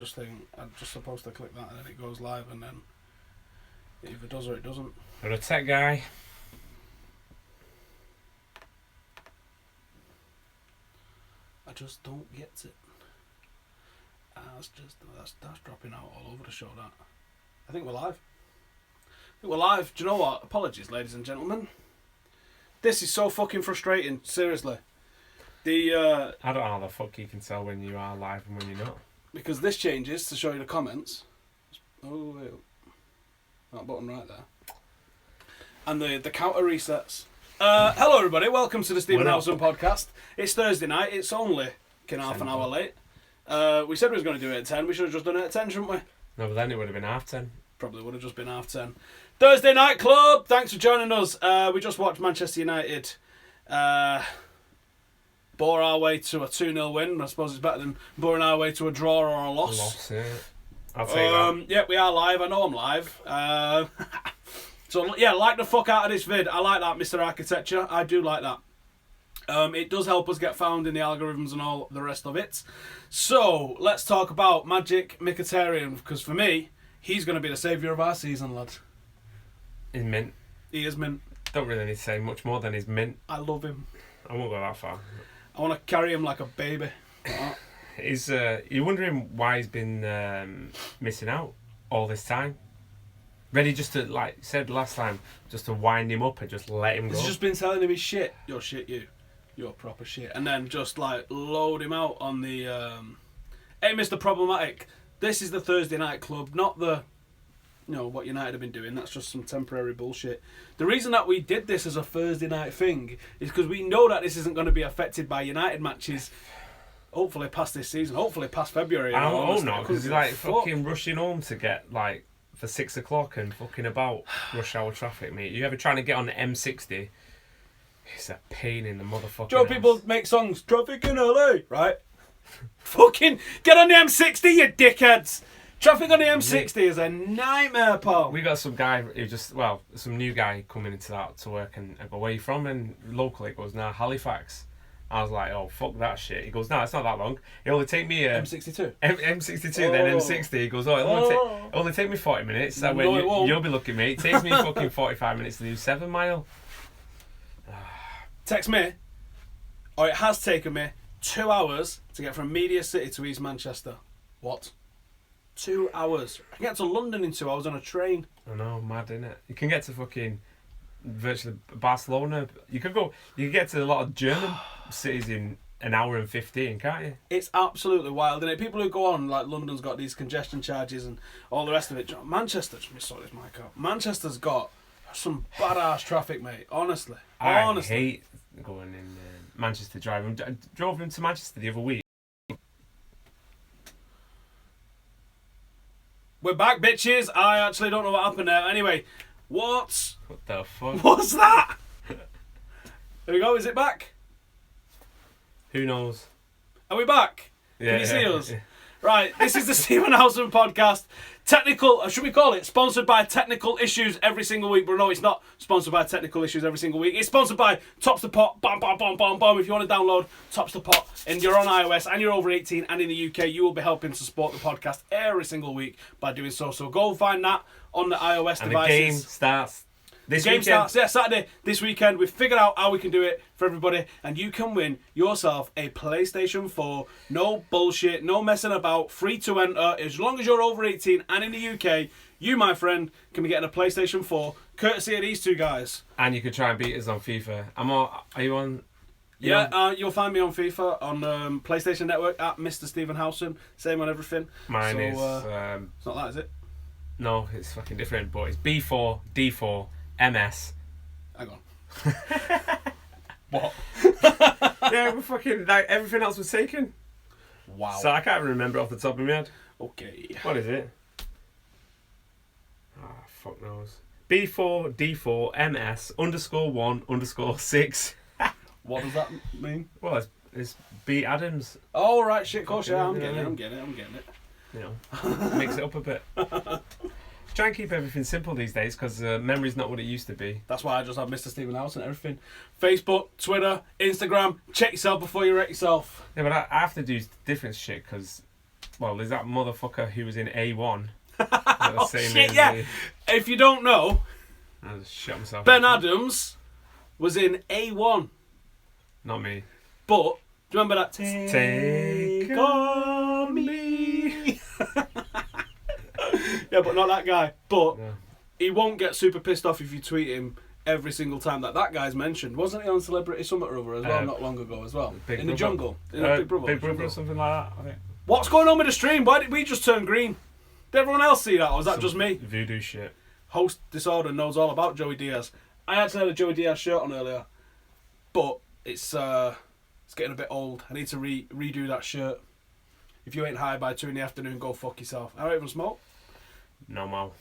just think I'm just supposed to click that and then it goes live, and then it either does or it doesn't. You're a tech guy. I just don't get it. That's dropping out all over the show. That I think we're live. Do you know what? Apologies, ladies and gentlemen. This is so fucking frustrating. Seriously. I don't know how the fuck you can tell when you are live and when you're not. Because this changes to show you the comments. Oh, wait. That button right there. And the counter resets. Hello, everybody. Welcome to the Stephen Howson podcast. It's Thursday night. It's only half an hour late. We said we was going to do it at 10. We should have just done it at 10, shouldn't we? No, but then it would have been half 10. Probably would have just been half 10. Thursday Night Club. Thanks for joining us. We just watched Manchester United bore our way to a 2-0 win. I suppose it's better than boring our way to a draw or a loss. Yeah. I'll take that. Yeah, we are live. I know I'm live. So, yeah, like the fuck out of this vid. I like that, Mr. Architecture. I do like that. It does help us get found in the algorithms and all the rest of it. So, let's talk about Magic Mkhitaryan, because for me, he's going to be the saviour of our season, lad. He's mint. He is mint. Don't really need to say much more than he's mint. I love him. I won't go that far. I want to carry him like a baby. You're wondering why he's been missing out all this time? Ready just to, like said last time, just to wind him up and just let him go. He's just been telling him he's shit. You're shit, you. You're proper shit. And then just, like, load him out on the... Hey, Mr. Problematic. This is the Thursday Night Club, not the... what United have been doing. That's just some temporary bullshit. The reason that we did this as a Thursday night thing is because we know that this isn't going to be affected by United matches, hopefully past this season, hopefully past February. I hope not, because he's like fucking rushing home to get, like, for 6 o'clock and fucking about rush hour traffic, mate. You ever trying to get on the M60? It's a pain in the motherfucking Do you know people make songs, traffic in LA, right? Fucking get on the M60, you dickheads! Traffic on the M60 is a nightmare, pal. We got some guy who some new guy coming into that to work, and I go, where are you from? And locally it goes, nah, Halifax. I was like, oh, fuck that shit. He goes, no, it's not that long. It only take me... M62? M62, then M60. He goes, it'll only take me 40 minutes. That way you'll be lucky, mate. It takes me fucking 45 minutes to do 7 mile. Text me, or it has taken me 2 hours to get from Media City to East Manchester. What? 2 hours. I can get to London in 2 hours on a train. I know, mad, innit? You can get to fucking virtually Barcelona. You could get to a lot of German cities in an hour and 15, can't you? It's absolutely wild, isn't it? People who go on, like London's got these congestion charges and all the rest of it. Manchester, let me sort this mic out. Manchester's got some badass traffic, mate. Honestly. I hate going in Manchester driving. I drove into Manchester the other week. We're back, bitches. I actually don't know what happened there. Anyway, what the fuck? What's that? There we go. Is it back? Who knows? Are we back? Yeah, Can you see us? Yeah. Right, this is the Stephen Howson podcast. Technical, should we call it, sponsored by Technical Issues every single week. But no, it's not sponsored by Technical Issues every single week. It's sponsored by Tops the Pot. Bam, bam, bam, bam, bam. If you want to download Tops the Pot and you're on iOS and you're over 18 and in the UK, you will be helping to support the podcast every single week by doing so. So go find that on the iOS and devices. The game starts this weekend. Starts, yeah, Saturday this weekend. We've figured out how we can do it for everybody, and you can win yourself a PlayStation 4. No bullshit, no messing about, free to enter. As long as you're over 18 and in the UK, you, my friend, can be getting a PlayStation 4, courtesy of these two guys. And you can try and beat us on FIFA. Are you on? You'll find me on FIFA, on PlayStation Network, at Mr. Stephen Howson. Same on everything. Mine is... it's not that, is it? No, it's fucking different, but it's B4, D4, MS. Hang on. What? Yeah, we're fucking... Like, everything else was taken. Wow. So I can't remember off the top of my head. Okay. What is it? Fuck knows. B4, D4, MS, _1, _6. What does that mean? Well, it's B Adams. Oh, right, shit, of course, yeah, I'm getting it. You know, mix it up a bit. Try and keep everything simple these days, because memory's not what it used to be. That's why I just have Mr. Stephen Howson and everything. Facebook, Twitter, Instagram. Check yourself before you wreck yourself. Yeah, but I have to do different shit, because Well, there's that motherfucker who was in A1. Oh, shit, yeah. If you don't know, I just shut myself. Ben Adams was in A1. Not me. But, do you remember that? Take on me. Yeah, but not that guy. But No. he won't get super pissed off if you tweet him every single time that guy's mentioned. Wasn't he on Celebrity Summit or other as well, not long ago as well? Big in Brother. the jungle. In Big Brother. Big Brother or something like that, I think. What's going on with the stream? Why did we just turn green? Did everyone else see that, or was that just me? Voodoo shit. Host Disorder knows all about Joey Diaz. I actually had a Joey Diaz shirt on earlier, but it's getting a bit old. I need to redo that shirt. If you ain't high by 2 PM, go fuck yourself. I don't even smoke. No more.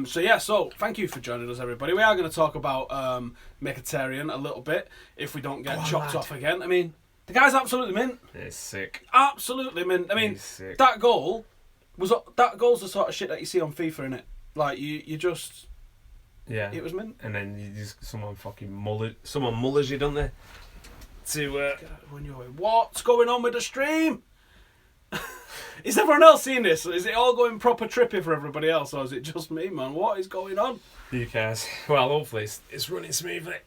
So thank you for joining us, everybody. We are going to talk about Mkhitaryan a little bit if we don't get chopped off again. I mean, the guy's absolutely mint. It's sick. Absolutely mint. I mean, that goal's the sort of shit that you see on FIFA, innit? Like you just it was mint. And then you just someone mullers you, don't they? What's going on with the stream? Is everyone else seeing this? Is it all going proper trippy for everybody else, or is it just me, man? What is going on? Who cares? Well, hopefully it's running smoothly.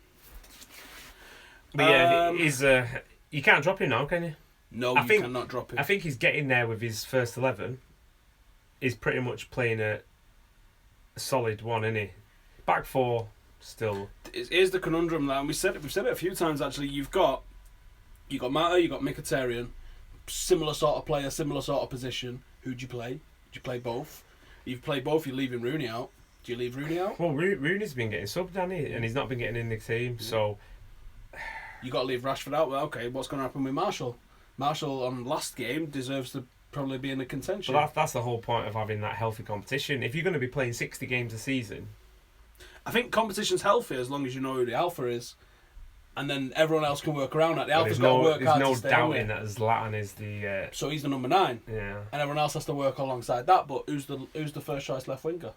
But yeah, you can't drop him now, can you? No, you cannot drop him. I think he's getting there with his first 11. He's pretty much playing a solid one, isn't he? Back four, still. Here's the conundrum now, and we've said it a few times actually. You've got Mata, you've got Mkhitaryan, similar sort of player, similar sort of position. Who'd you play? Do you play both? If you play both, you're leaving Rooney out. Do you leave Rooney out? Well, Rooney's been getting subbed, hasn't he? And he's not been getting in the team, so you got to leave Rashford out. Well, okay, what's going to happen with Marshall? Marshall on last game deserves to probably be in the contention. But that's the whole point of having that healthy competition. If you're going to be playing 60 games a season, I think competition's healthy as long as you know who the alpha is, and then everyone else can work around that. The alpha's got to work hard to stay. There's no doubting that Zlatan is the. So he's the number 9. Yeah. And everyone else has to work alongside that. But who's the first choice left winger?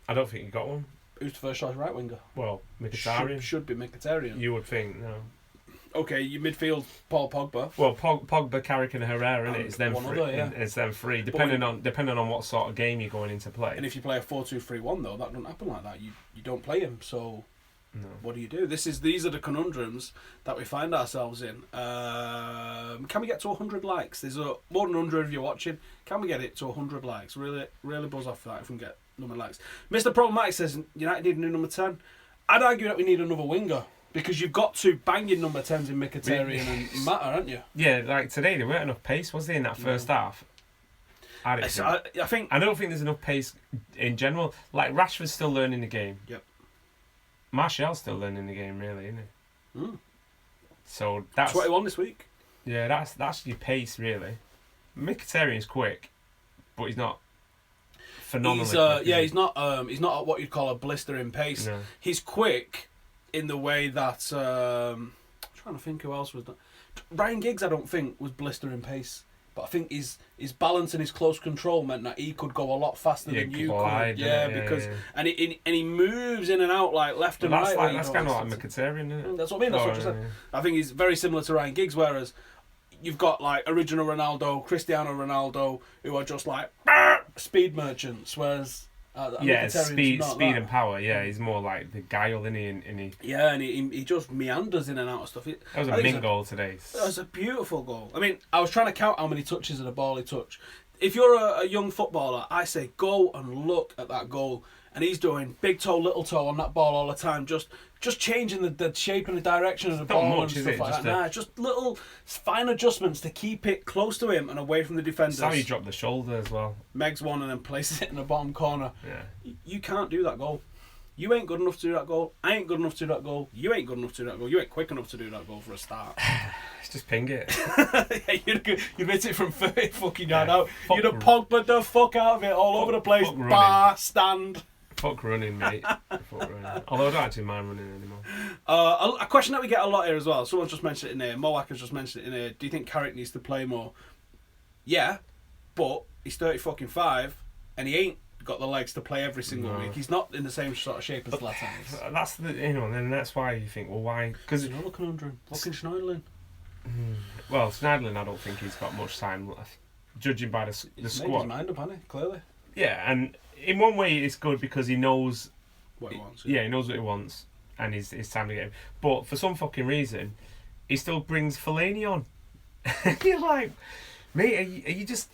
I don't think you got one. Who's the first choice right winger? Well, Mkhitaryan. Should be Mkhitaryan. You would think, no. Okay, your midfield, Paul Pogba. Well, Pogba, Carrick, and Herrera, isn't it? It's them three. Yeah. It's them three, depending on what sort of game you're going into play. And if you play a 4-2-3-1, though, that doesn't happen like that. You don't play him. So, no. What do you do? These are the conundrums that we find ourselves in. Can we get to 100 likes? There's more than 100 of you watching. Can we get it to 100 likes? Really, really buzz off that if we can get number of likes. Mr. Problematic says United need a new number 10. I'd argue that we need another winger. Because you've got two banging number 10s in Mkhitaryan and Mata, haven't you? Yeah, like today there weren't enough pace, was there, in that first half? I don't think there's enough pace in general. Like Rashford's still learning the game. Yep. Martial's still learning the game, really, isn't he? Mm. So that's 21 this week. Yeah, that's your pace, really. Mkhitaryan's quick, but he's not phenomenal. He's not at what you'd call a blistering pace. No. He's quick in the way that I'm trying to think who else was that. Ryan Giggs, I don't think was blistering pace, but I think his balance and his close control meant that he could go a lot faster than you could. And he moves in and out like left and right. That's kind of like Mkhitaryan, isn't it? That's what I mean. That's what I said. I think he's very similar to Ryan Giggs, whereas you've got like original Ronaldo, Cristiano Ronaldo, who are just like speed merchants, whereas. Speed and power. Yeah, he's more like the guile, isn't he? And he just meanders in and out of stuff. That was a mint goal today. That was a beautiful goal. I mean, I was trying to count how many touches of the ball he touched. If you're a young footballer, I say go and look at that goal. And he's doing big toe, little toe on that ball all the time, just changing the shape and the direction of the ball and stuff like that. Just little fine adjustments to keep it close to him and away from the defenders. That's how you drop the shoulder as well. Megs one and then places it in the bottom corner. Yeah. You can't do that goal. You ain't good enough to do that goal. I ain't good enough to do that goal. You ain't good enough to do that goal. You ain't quick enough to do that goal for a start. Just ping it. You'd hit it from 30 fucking yard out. You'd have Pogba the fuck out of it all over the place. Bar, stand. Fuck running, mate. Fuck running. Although I don't actually mind running anymore. A question that we get a lot here as well. Someone just mentioned it in here. Moak has just mentioned it in here. Do you think Carrick needs to play more? Yeah, but he's 35 and he ain't got the legs to play every single week. He's not in the same sort of shape as Zlatan is. That's and that's why you think, well, why? Because another conundrum. Fucking Schneiderlin. Well, Schneiderlin, I don't think he's got much time left. judging by the He's made squad. his mind up, hasn't he? Clearly. Yeah, and in one way it's good because he knows What he wants. Yeah, he knows what he wants, and it's time to get him. But for some fucking reason, he still brings Fellaini on. You're like, mate, are you just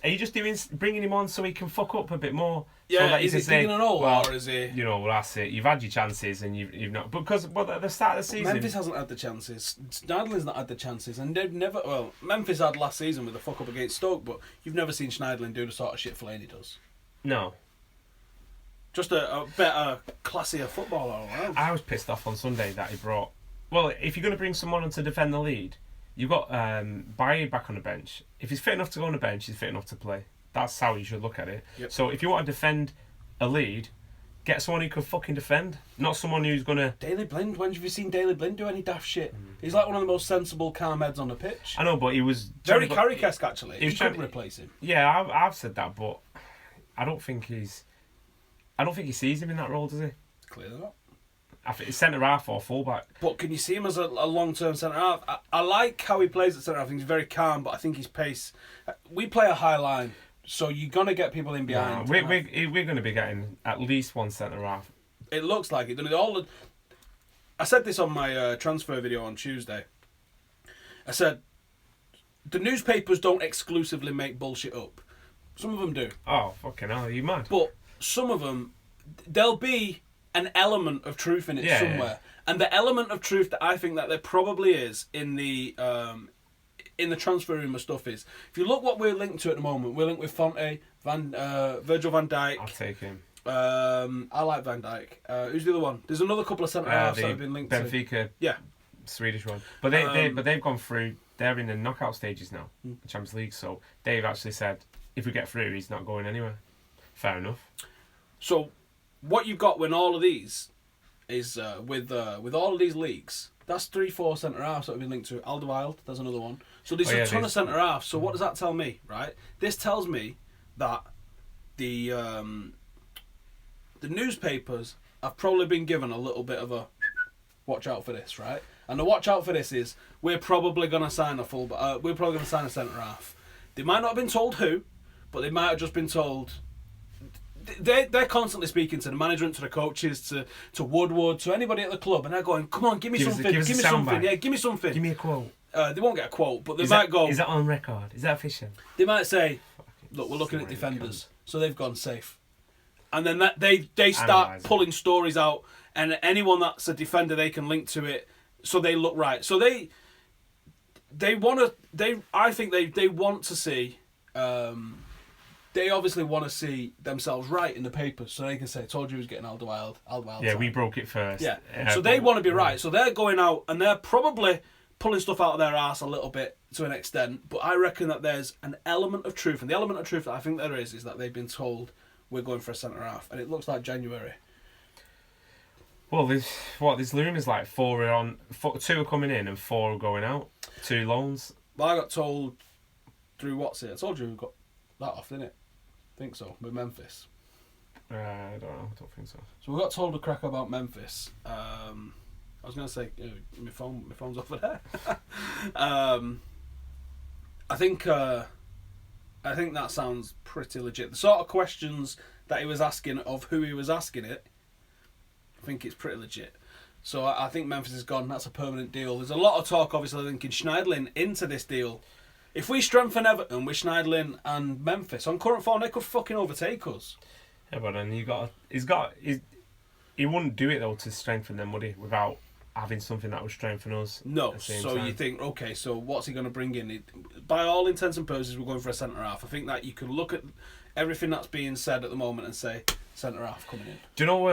bringing him on so he can fuck up a bit more? Yeah, so that is he it can say, digging an hole, well, or is he? You know, well, that's it. You've had your chances, and you've not. Because at the start of the season, Memphis hasn't had the chances. Schneiderlin's not had the chances, and they've never. Well, Memphis had last season with the fuck up against Stoke, but you've never seen Schneiderlin do the sort of shit Fellaini does. No. Just a better, classier footballer all around. I was pissed off on Sunday that he brought. Well, if you're going to bring someone on to defend the lead, you've got Bailly back on the bench. If he's fit enough to go on the bench, he's fit enough to play. That's how you should look at it. Yep. So if you want to defend a lead, get someone who can fucking defend, not someone who's going to... Daley Blind, when have you seen Daley Blind do any daft shit? He's like one of the most sensible, calm heads on the pitch. I know, but he was... Very Carrick-esque, actually. He was could trying to replace him. Yeah, I've said that, but I don't think he sees him in that role, does he? Clearly not. I think he's centre-half or full-back. But can you see him as a long-term centre-half? I like how he plays at centre-half. I think he's very calm, but I think his pace... We play a high line, so you're going to get people in behind. We're going to be getting at least one centre-half. It looks like it, doesn't it? I said this on my transfer video on Tuesday. I said, the newspapers don't exclusively make bullshit up. Some of them do. Oh, fucking hell, are you mad? But some of them, there'll be an element of truth in it somewhere. Yeah. And the element of truth that I think that there probably is in the transfer rumour stuff is, if you look what we're linked to at the moment, we're linked with Fonte, Virgil van Dijk. I'll take him. I like Van Dijk. Who's the other one? There's another couple of centre-halves that have been linked Benfica, to. Yeah. Swedish one. But they've gone through, they're in the knockout stages now, the Champions League, so they've actually said, if we get through, he's not going anywhere. Fair enough. So, what you've got when all of these is with all of these leagues, that's 3-4 centre halves that have been linked to. Alderweireld, there's another one. So there's a ton of centre halves. So what does that tell me, right? This tells me that the newspapers have probably been given a little bit of a watch out for this, right? And the watch out for this is we're probably going to sign a we're probably going to sign a centre half. They might not have been told who, but they might have just been told. They're constantly speaking to the management, to the coaches, to Woodward, to anybody at the club, and they're going, "Come on, give me something, give me something, yeah, give me something." Give me a quote. They won't get a quote, but they might go. Is that on record? Is that official? They might say, "Look, we're looking at defenders," so they've gone safe, and then they start pulling stories out, and anyone that's a defender they can link to it, so they look right. So I think they want to see. They obviously want to see themselves right in the papers, so they can say, "Told you he was getting Alderweireld." Yeah, we broke it first. Yeah, so they want to be right. So they're going out and they're probably pulling stuff out of their arse a little bit to an extent. But I reckon that there's an element of truth, and the element of truth that I think there is that they've been told we're going for a centre half, and it looks like January. Well, there's rumours like 2 are coming in and 4 are going out. 2 loans. Well, I got told through what's it? I told you we got that off, didn't it? I think so, with Memphis. I don't know. I don't think so. So we got told a crack about Memphis. I was going to say, my phone's over there. I think that sounds pretty legit. The sort of questions that he was asking of who he was asking it, I think it's pretty legit. So I think Memphis is gone. That's a permanent deal. There's a lot of talk, obviously, linking Schneiderlin into this deal. If we strengthen Everton with Schneiderlin and Memphis on current form, they could fucking overtake us. Yeah, but then he wouldn't do it though to strengthen them, would he? Without having something that would strengthen us. No. So you think, okay, so what's he going to bring in? By all intents and purposes, we're going for a centre half. I think that you can look at everything that's being said at the moment and say centre half coming in. Do you know?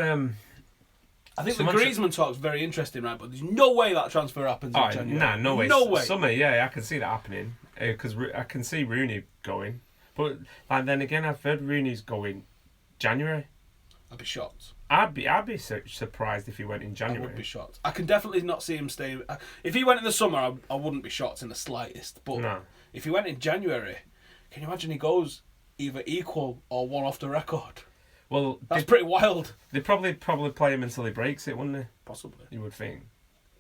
I think the Griezmann talk's very interesting, right? But there's no way that transfer happens in January. Nah, no way. No way. Summer, yeah, I can see that happening. Because I can see Rooney going. But then again, I've heard Rooney's going January. I'd be shocked. I'd be surprised if he went in January. I would be shocked. I can definitely not see him stay. If he went in the summer, I wouldn't be shocked in the slightest. But if he went in January, can you imagine he goes either equal or one off the record? Well, that's pretty wild. They'd probably play him until he breaks it, wouldn't they? Possibly. You would think.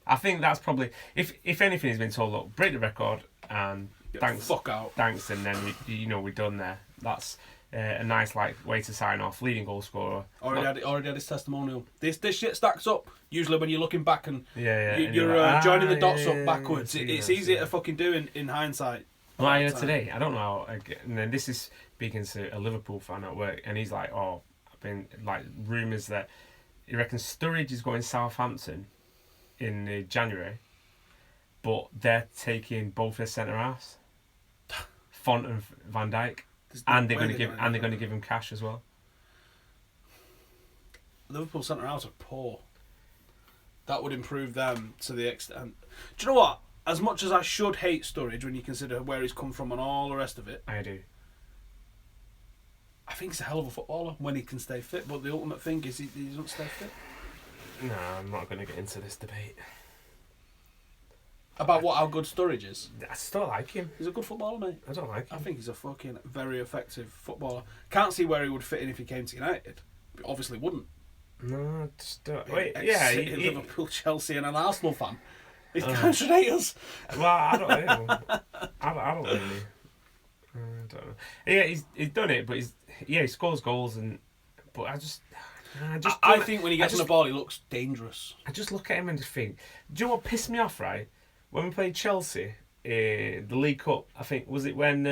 I think that's probably if anything, he's been told, look, break the record and Get thanks, the fuck out. Thanks, and then we're done there. That's a nice way to sign off. Leading goal scorer. Already had his testimonial. This shit stacks up. Usually when you're looking back and you're like, joining the dots up backwards, yeah, it's easier to fucking do in hindsight. Well, I heard today, I don't know, and then this is speaking to a Liverpool fan at work, and he's like, I've been, rumours that he reckons Sturridge is going Southampton in January, but they're taking both their centre-halves, Font and Van Dijk, and they're going to give him cash as well. Liverpool centre-halves are poor. That would improve them to the extent... Do you know what? As much as I should hate Sturridge when you consider where he's come from and all the rest of it... I do. I think he's a hell of a footballer when he can stay fit, but the ultimate thing is he doesn't stay fit. No, I'm not going to get into this debate. About how good Sturridge is? I still like him. He's a good footballer, mate. I don't like him. I think he's a fucking very effective footballer. Can't see where he would fit in if he came to United. But obviously wouldn't. No, just don't. Wait, Liverpool, Chelsea and an Arsenal fan. He's contradicting us. Well, I don't know. I don't really. I don't know. Yeah, he's done it, but he scores goals but I think when he gets on the ball, he looks dangerous. I just look at him and just think, do you know what pissed me off, right? When we played Chelsea in the League Cup, I think, was it when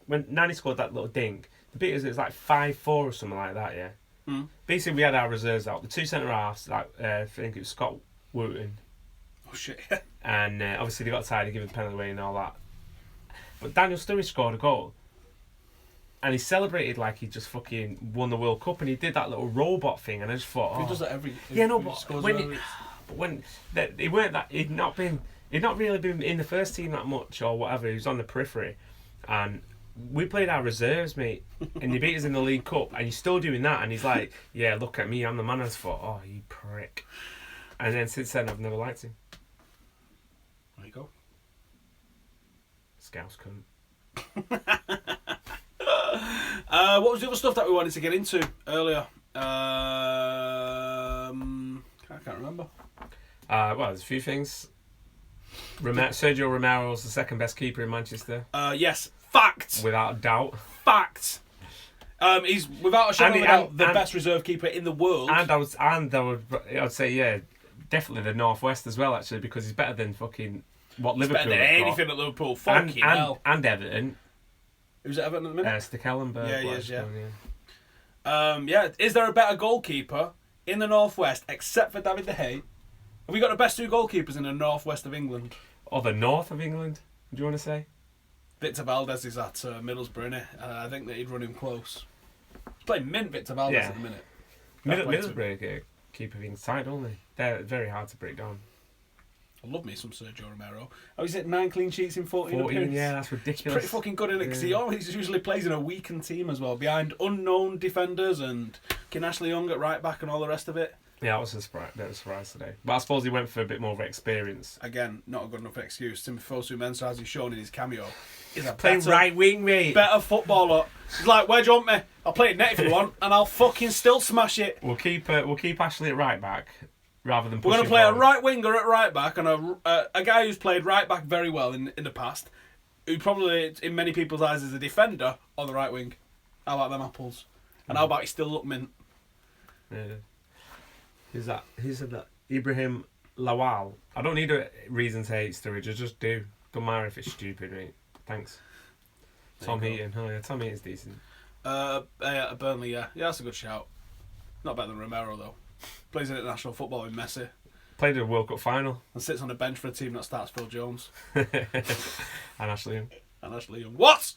Nani scored that little dink? The beat was 5-4 or something like that, yeah? Mm. Basically, we had our reserves out. The two centre-halves, I think it was Scott Wooten. Oh, shit. And obviously they got tired of giving the penalty away and all that. But Daniel Sturridge scored a goal. And he celebrated like he just fucking won the World Cup, and he did that little robot thing, and I just thought, He does that every... Yeah, no, but when he'd not really been in the first team that much or whatever, he was on the periphery, and we played our reserves, mate, and they beat us in the League Cup, and he's still doing that, and he's like, yeah, look at me, I'm the man. I just thought, oh, you prick. And then since then, I've never liked him. There you go. Scouse cunt. What was the other stuff that we wanted to get into earlier? I can't remember. Well, there's a few things. Sergio Romero's the second best keeper in Manchester. Yes, fact. Without a doubt. Fact. He's without a shadow of a doubt the best reserve keeper in the world. And I'd say yeah, definitely the Northwest as well actually, because he's better than fucking what Liverpool. Better than anything at Liverpool. Fucking hell. And Everton. Who's at Everton at the minute? Stekelenburg. Yeah, he is, yeah. Is there a better goalkeeper in the Northwest except for David De Gea? Have we got the best two goalkeepers in the Northwest of England? Or the North of England? Do you want to say? Victor Valdez is at Middlesbrough, innit? I think that he'd run him close. He's playing mint Victor Valdez at the minute. Middlesbrough keep being tight, don't they? They're very hard to break down. I love me some Sergio Romero. Oh, he's at 9 clean sheets in 14 appearances. Yeah, that's ridiculous. It's pretty fucking good, isn't it? Because he always usually plays in a weakened team as well, behind unknown defenders and Ashley Young at right back and all the rest of it. Yeah, that was a surprise today. But I suppose he went for a bit more of experience. Again, not a good enough excuse. Fosu Mensah, as he's shown in his cameo, is a playing right wing, mate. Better footballer. He's like, where do you want me? I'll play it net if you want, and I'll fucking still smash it. We'll keep Ashley at right back. Rather than we're going to play a right winger at right back and a guy who's played right back very well in the past, who probably in many people's eyes is a defender on the right wing. How about them apples? And how about he still look mint? Yeah. Who's that? Who's that? Ibrahim Lawal. I don't need a reason to hate Sturridge. I just do. Don't matter if it's stupid, mate. Thanks. Tom Heaton. Oh yeah, Tom Heaton's decent. Burnley. Yeah, that's a good shout. Not better than Romero though. Plays in international football with Messi. Played in a World Cup final. And sits on the bench for a team that starts Phil Jones. And Ashley Young. What?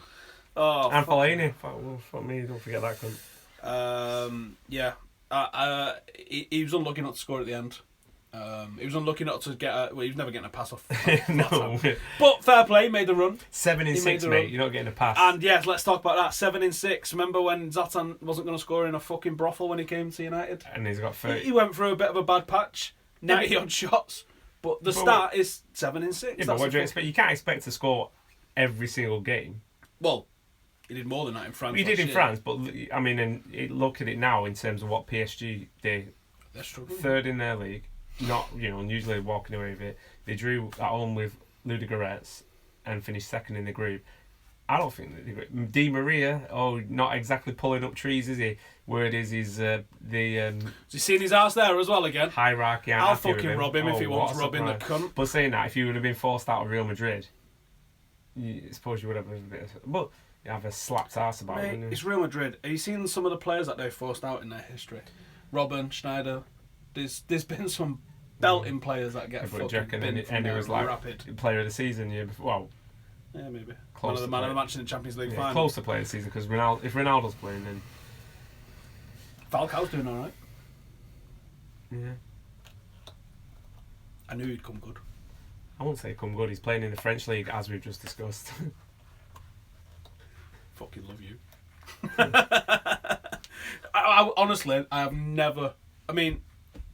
Oh, and Fellaini. Fuck me, don't forget that cunt. Yeah. He was unlucky not to score at the end. He was unlucky not to get he was never getting a pass off. No. But fair play, he made the run. 7 in 6, mate. You're not getting a pass. And yes, let's talk about that. 7 in 6. Remember when Zlatan wasn't going to score in a fucking brothel when he came to United? And he's got 30. He went through a bit of a bad patch. 90 odd shots. But the start is 7 in 6. Yeah, but what do you expect? You can't expect to score every single game. Well, he did more than that in France. He did in France, but I mean, and look at it now in terms of what PSG did. They're struggling. 3rd in their league. Not, usually walking away with it. They drew at home with Ludogorets. and finished second in the group. I don't think that Di Maria, not exactly pulling up trees, is he? Word is he's Has he seen his house there as well again? hierarchy. I'll fucking rob him if he wants robbing the cunt. But saying that, if you would have been forced out of Real Madrid, I suppose you would have a bit of... But you have a slapped ass about it. It's Real Madrid. Have you seen some of the players that they've forced out in their history? Robben, Schneider. There's been some belting players that get fucking binned from there, was like rapid. Player of the season year before. Well, yeah, maybe. Close Man of the match in the Champions League final. Close to player of the season, because if Ronaldo's playing, then... Falcao's doing alright. Yeah. I knew he'd come good. I won't say come good. He's playing in the French league, as we've just discussed. Fucking love you. Honestly, I have never... I mean,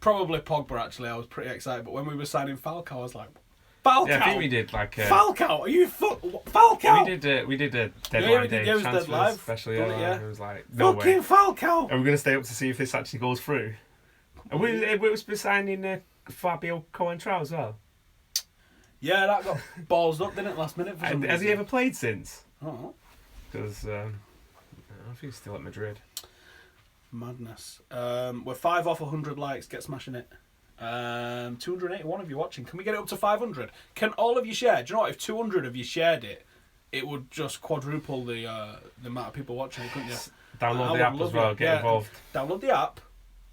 probably Pogba, actually, I was pretty excited, but when we were signing Falcao, I was like... Falcao? Yeah, I think we did like... Falcao? Are you... Falcao? We did a deadline day transfer, especially. Yeah. It was like, no fucking way. Falcao! Are we going to stay up to see if this actually goes through? Are we signing Fabio Coentrao as well? Yeah, that got ballsed up, didn't it, last minute? Has he ever played since? Oh. Because I think he's still at Madrid. Madness. We're 5 off 100 likes. Get smashing it. 281 of you watching. Can we get it up to 500? Can all of you share? Do you know what? If 200 of you shared it, it would just quadruple the amount of people watching it, couldn't you? Download the app as well. Get involved. Download the app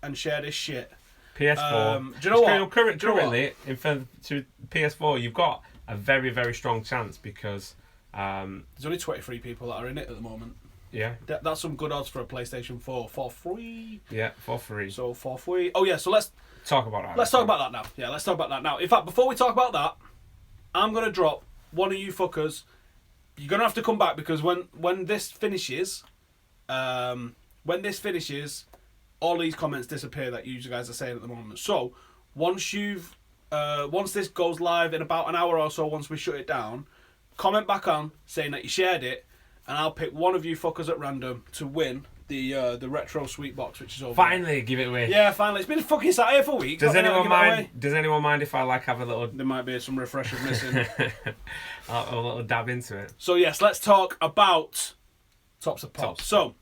and share this shit. PS4. Do you know what? Currently, to PS4, you've got a very, very strong chance because... there's only 23 people that are in it at the moment. Yeah. That's some good odds for a PlayStation 4 for free. Yeah, for free. So for free. Oh yeah, so let's talk about that. Let's talk about that now. Yeah, let's talk about that now. In fact, before we talk about that, I'm gonna drop one of you fuckers. You're gonna have to come back because when this finishes, all these comments disappear that you guys are saying at the moment. So once this goes live in about an hour or so, once we shut it down, comment back on saying that you shared it, and I'll pick one of you fuckers at random to win the retro sweet box, which is over. Finally, give it away. Yeah, finally. It's been fucking sat here for weeks. Does anyone mind if I have a little? There might be some refreshers missing. a little dab into it. So yes, let's talk about Tops of Pot. So,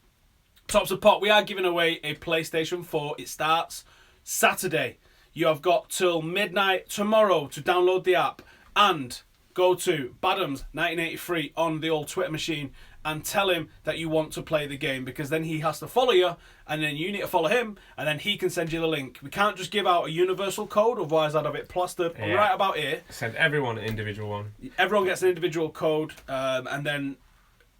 Tops of Pot, we are giving away a PlayStation 4. It starts Saturday. You have got till midnight tomorrow to download the app and go to Badams1983 on the old Twitter machine and tell him that you want to play the game, because then he has to follow you and then you need to follow him and then he can send you the link. We can't just give out a universal code, otherwise I'd have it plastered right about here. Send everyone an individual one. Everyone gets an individual code, and then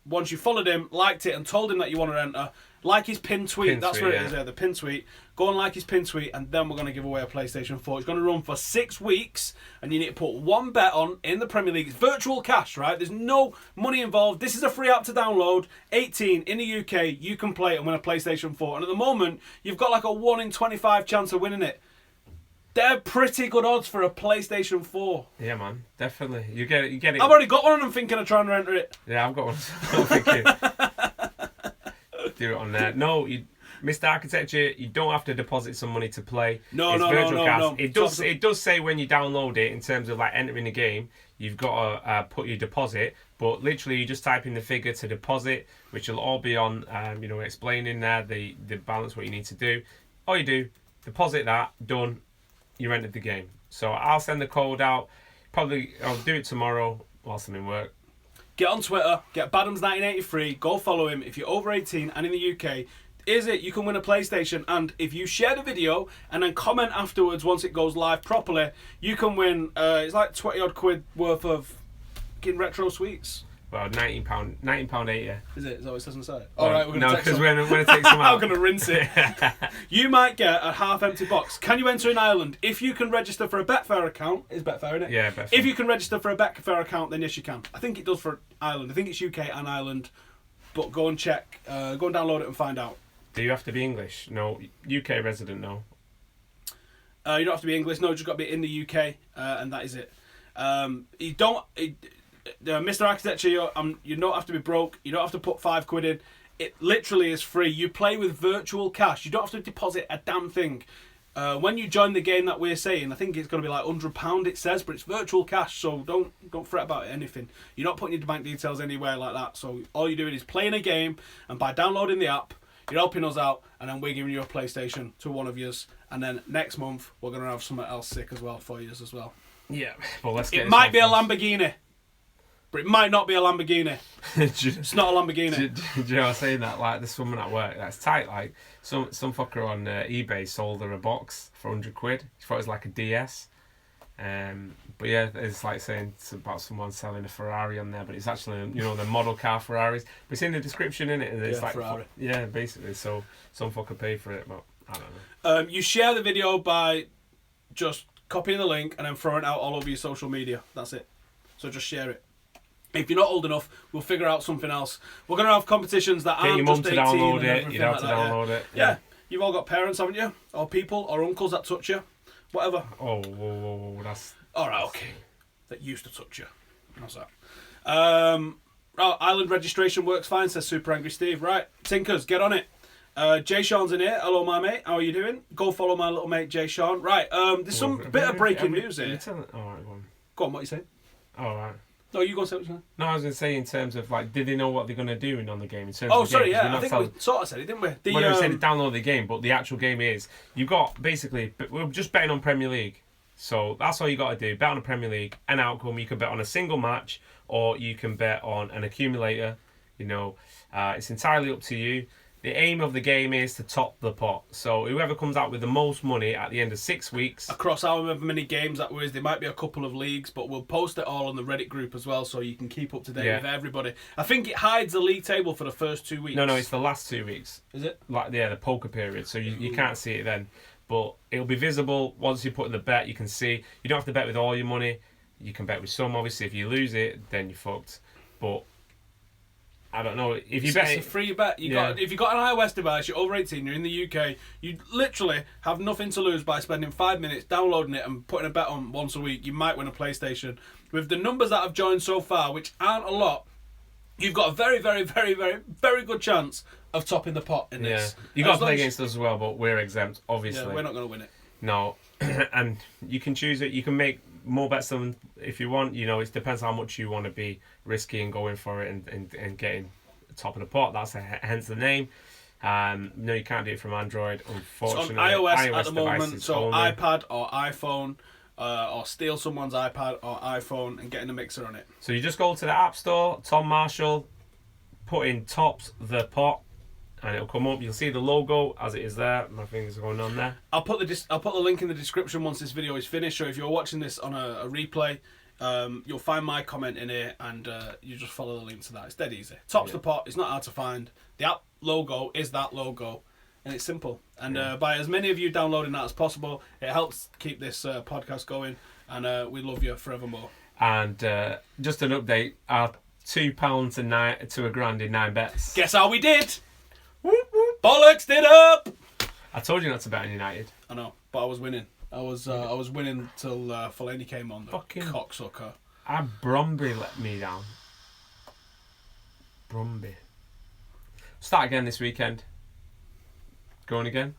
once you followed him, liked it and told him that you want to enter, like his pinned tweet. That's where it is there, the pinned tweet. Go and like his pinned tweet, and then we're going to give away a PlayStation 4. It's going to run for 6 weeks, and you need to put one bet on in the Premier League. It's virtual cash, right? There's no money involved. This is a free app to download. 18 in the UK, you can play it and win a PlayStation 4. And at the moment, you've got like a 1 in 25 chance of winning it. They're pretty good odds for a PlayStation 4. Yeah, man, definitely. You get it. I've already got one, and I'm thinking of trying to enter it. Yeah, I've got one. I'm thinking, do it on there. No, Mr. Architecture, you don't have to deposit some money to play. No. It does say when you download it, in terms of like entering the game, you've got to put your deposit. But literally, you just type in the figure to deposit, which will all be on, explaining there the balance, what you need to do. All you do, deposit that, done. You entered the game. So I'll send the code out. Probably I'll do it tomorrow whilst I'm in work. Get on Twitter, get Badams1983, go follow him. If you're over 18 and in the UK, you can win a PlayStation, and if you share the video and then comment afterwards once it goes live properly, you can win, it's like 20 odd quid worth of fucking retro sweets. Well, £19.80. Is it? Is that what it says on the site? Alright, we're going to No, because we're going to take some out. I'm going to rinse it. You might get a half-empty box. Can you enter in Ireland? If you can register for a Betfair account, is Betfair, isn't it? Yeah, Betfair. If you can register for a Betfair account, then yes, you can. I think it does for Ireland. I think it's UK and Ireland. But go and check. Go and download it and find out. Do you have to be English? No. UK resident, no. You don't have to be English. No, you just got to be in the UK, and that is it. You don't... Mr. Architecture, you don't have to be broke. You don't have to put £5 in. It literally is free. You play with virtual cash. You don't have to deposit a damn thing. When you join the game that we're saying, I think it's going to be like £100 it says, but it's virtual cash, so don't fret about anything. You're not putting your bank details anywhere like that, so all you're doing is playing a game, and by downloading the app, you're helping us out, and then we're giving you a PlayStation to one of yours, and then next month we're going to have something else sick as well for you as well. Yeah, well, let's get it might be a Lamborghini, but it might not be a Lamborghini. It's not a Lamborghini. Do you know I was saying that? Like, there's someone at work that's tight. Like, some fucker on eBay sold her a box for £100. She thought it was like a DS. But yeah, it's like saying it's about someone selling a Ferrari on there, but it's actually, the model car Ferraris. But it's in the description, innit? And it's like Ferrari. Yeah, basically. So some fucker paid for it, but I don't know. You share the video by just copying the link and then throwing it out all over your social media. That's it. So just share it. If you're not old enough, we'll figure out something else. We're going to have competitions that aren't just 18 and everything like that. Get your mum to download it. You'd have to download it. Yeah. You've all got parents, haven't you? Or people or uncles that touch you. Whatever. Oh, whoa, that's... Alright, okay. That used to touch you. How's that? Island registration works fine, says Super Angry Steve. Right, Tinkers, get on it. Jay Sean's in here. Hello, my mate. How are you doing? Go follow my little mate, Jay Sean. Right, there's some bit of breaking news here. Alright, go on. Go on, what are you saying? Alright. No, you go and say what you're saying. No, I was going to say in terms of, like, did they know what they're going to do on the game? In terms oh, of the sorry, game? yeah. I think we sort of said it, didn't we? We said download the game, but the actual game is, you've got, basically, we're just betting on Premier League. So that's all you got to do. Bet on the Premier League, an outcome. You can bet on a single match, or you can bet on an accumulator. It's entirely up to you. The aim of the game is to top the pot. So whoever comes out with the most money at the end of 6 weeks... Across however many games that was, there might be a couple of leagues, but we'll post it all on the Reddit group as well, so you can keep up to date with everybody. I think it hides the league table for the first 2 weeks. No, it's the last 2 weeks. Is it? The poker period, so you can't see it then. But it'll be visible once you put in the bet. You can see. You don't have to bet with all your money. You can bet with some. Obviously, if you lose it, then you're fucked. But I don't know if you bet. It's a free bet. If you got an iOS device, you're over 18, you're in the UK. You literally have nothing to lose by spending 5 minutes downloading it and putting a bet on once a week. You might win a PlayStation. With the numbers that have joined so far, which aren't a lot, you've got a very, very, very, very, very good chance of topping the pot in this. You got to play against us as well, but we're exempt, obviously. Yeah, we're not going to win it. No, and you can choose it. You can make more bets than if you want. It depends how much you want to be risky and going for it and getting top of the pot. That's hence the name. No, you can't do it from Android, unfortunately. It's on iOS at the moment, so only. iPad or iPhone, or steal someone's iPad or iPhone and get in a mixer on it. So you just go to the App Store, Tom Marshall, put in tops the pot, and it'll come up. You'll see the logo as it is there. My fingers are going on there. I'll put the link in the description once this video is finished. So if you're watching this on a replay, you'll find my comment in here, and you just follow the link to that. It's dead easy. Tops the pot. It's not hard to find. The app logo is that logo, and it's simple. And by as many of you downloading that as possible, it helps keep this podcast going. And we love you forevermore. And just an update: our £2 to £1,000 in 9 bets. Guess how we did? Whoop, whoop. Bollocks it up! I told you not to bet on United. I know, but I was winning. I was winning till Fellaini came on. The fucking cocksucker. Bromby let me down. Bromby. Start again this weekend. Going again?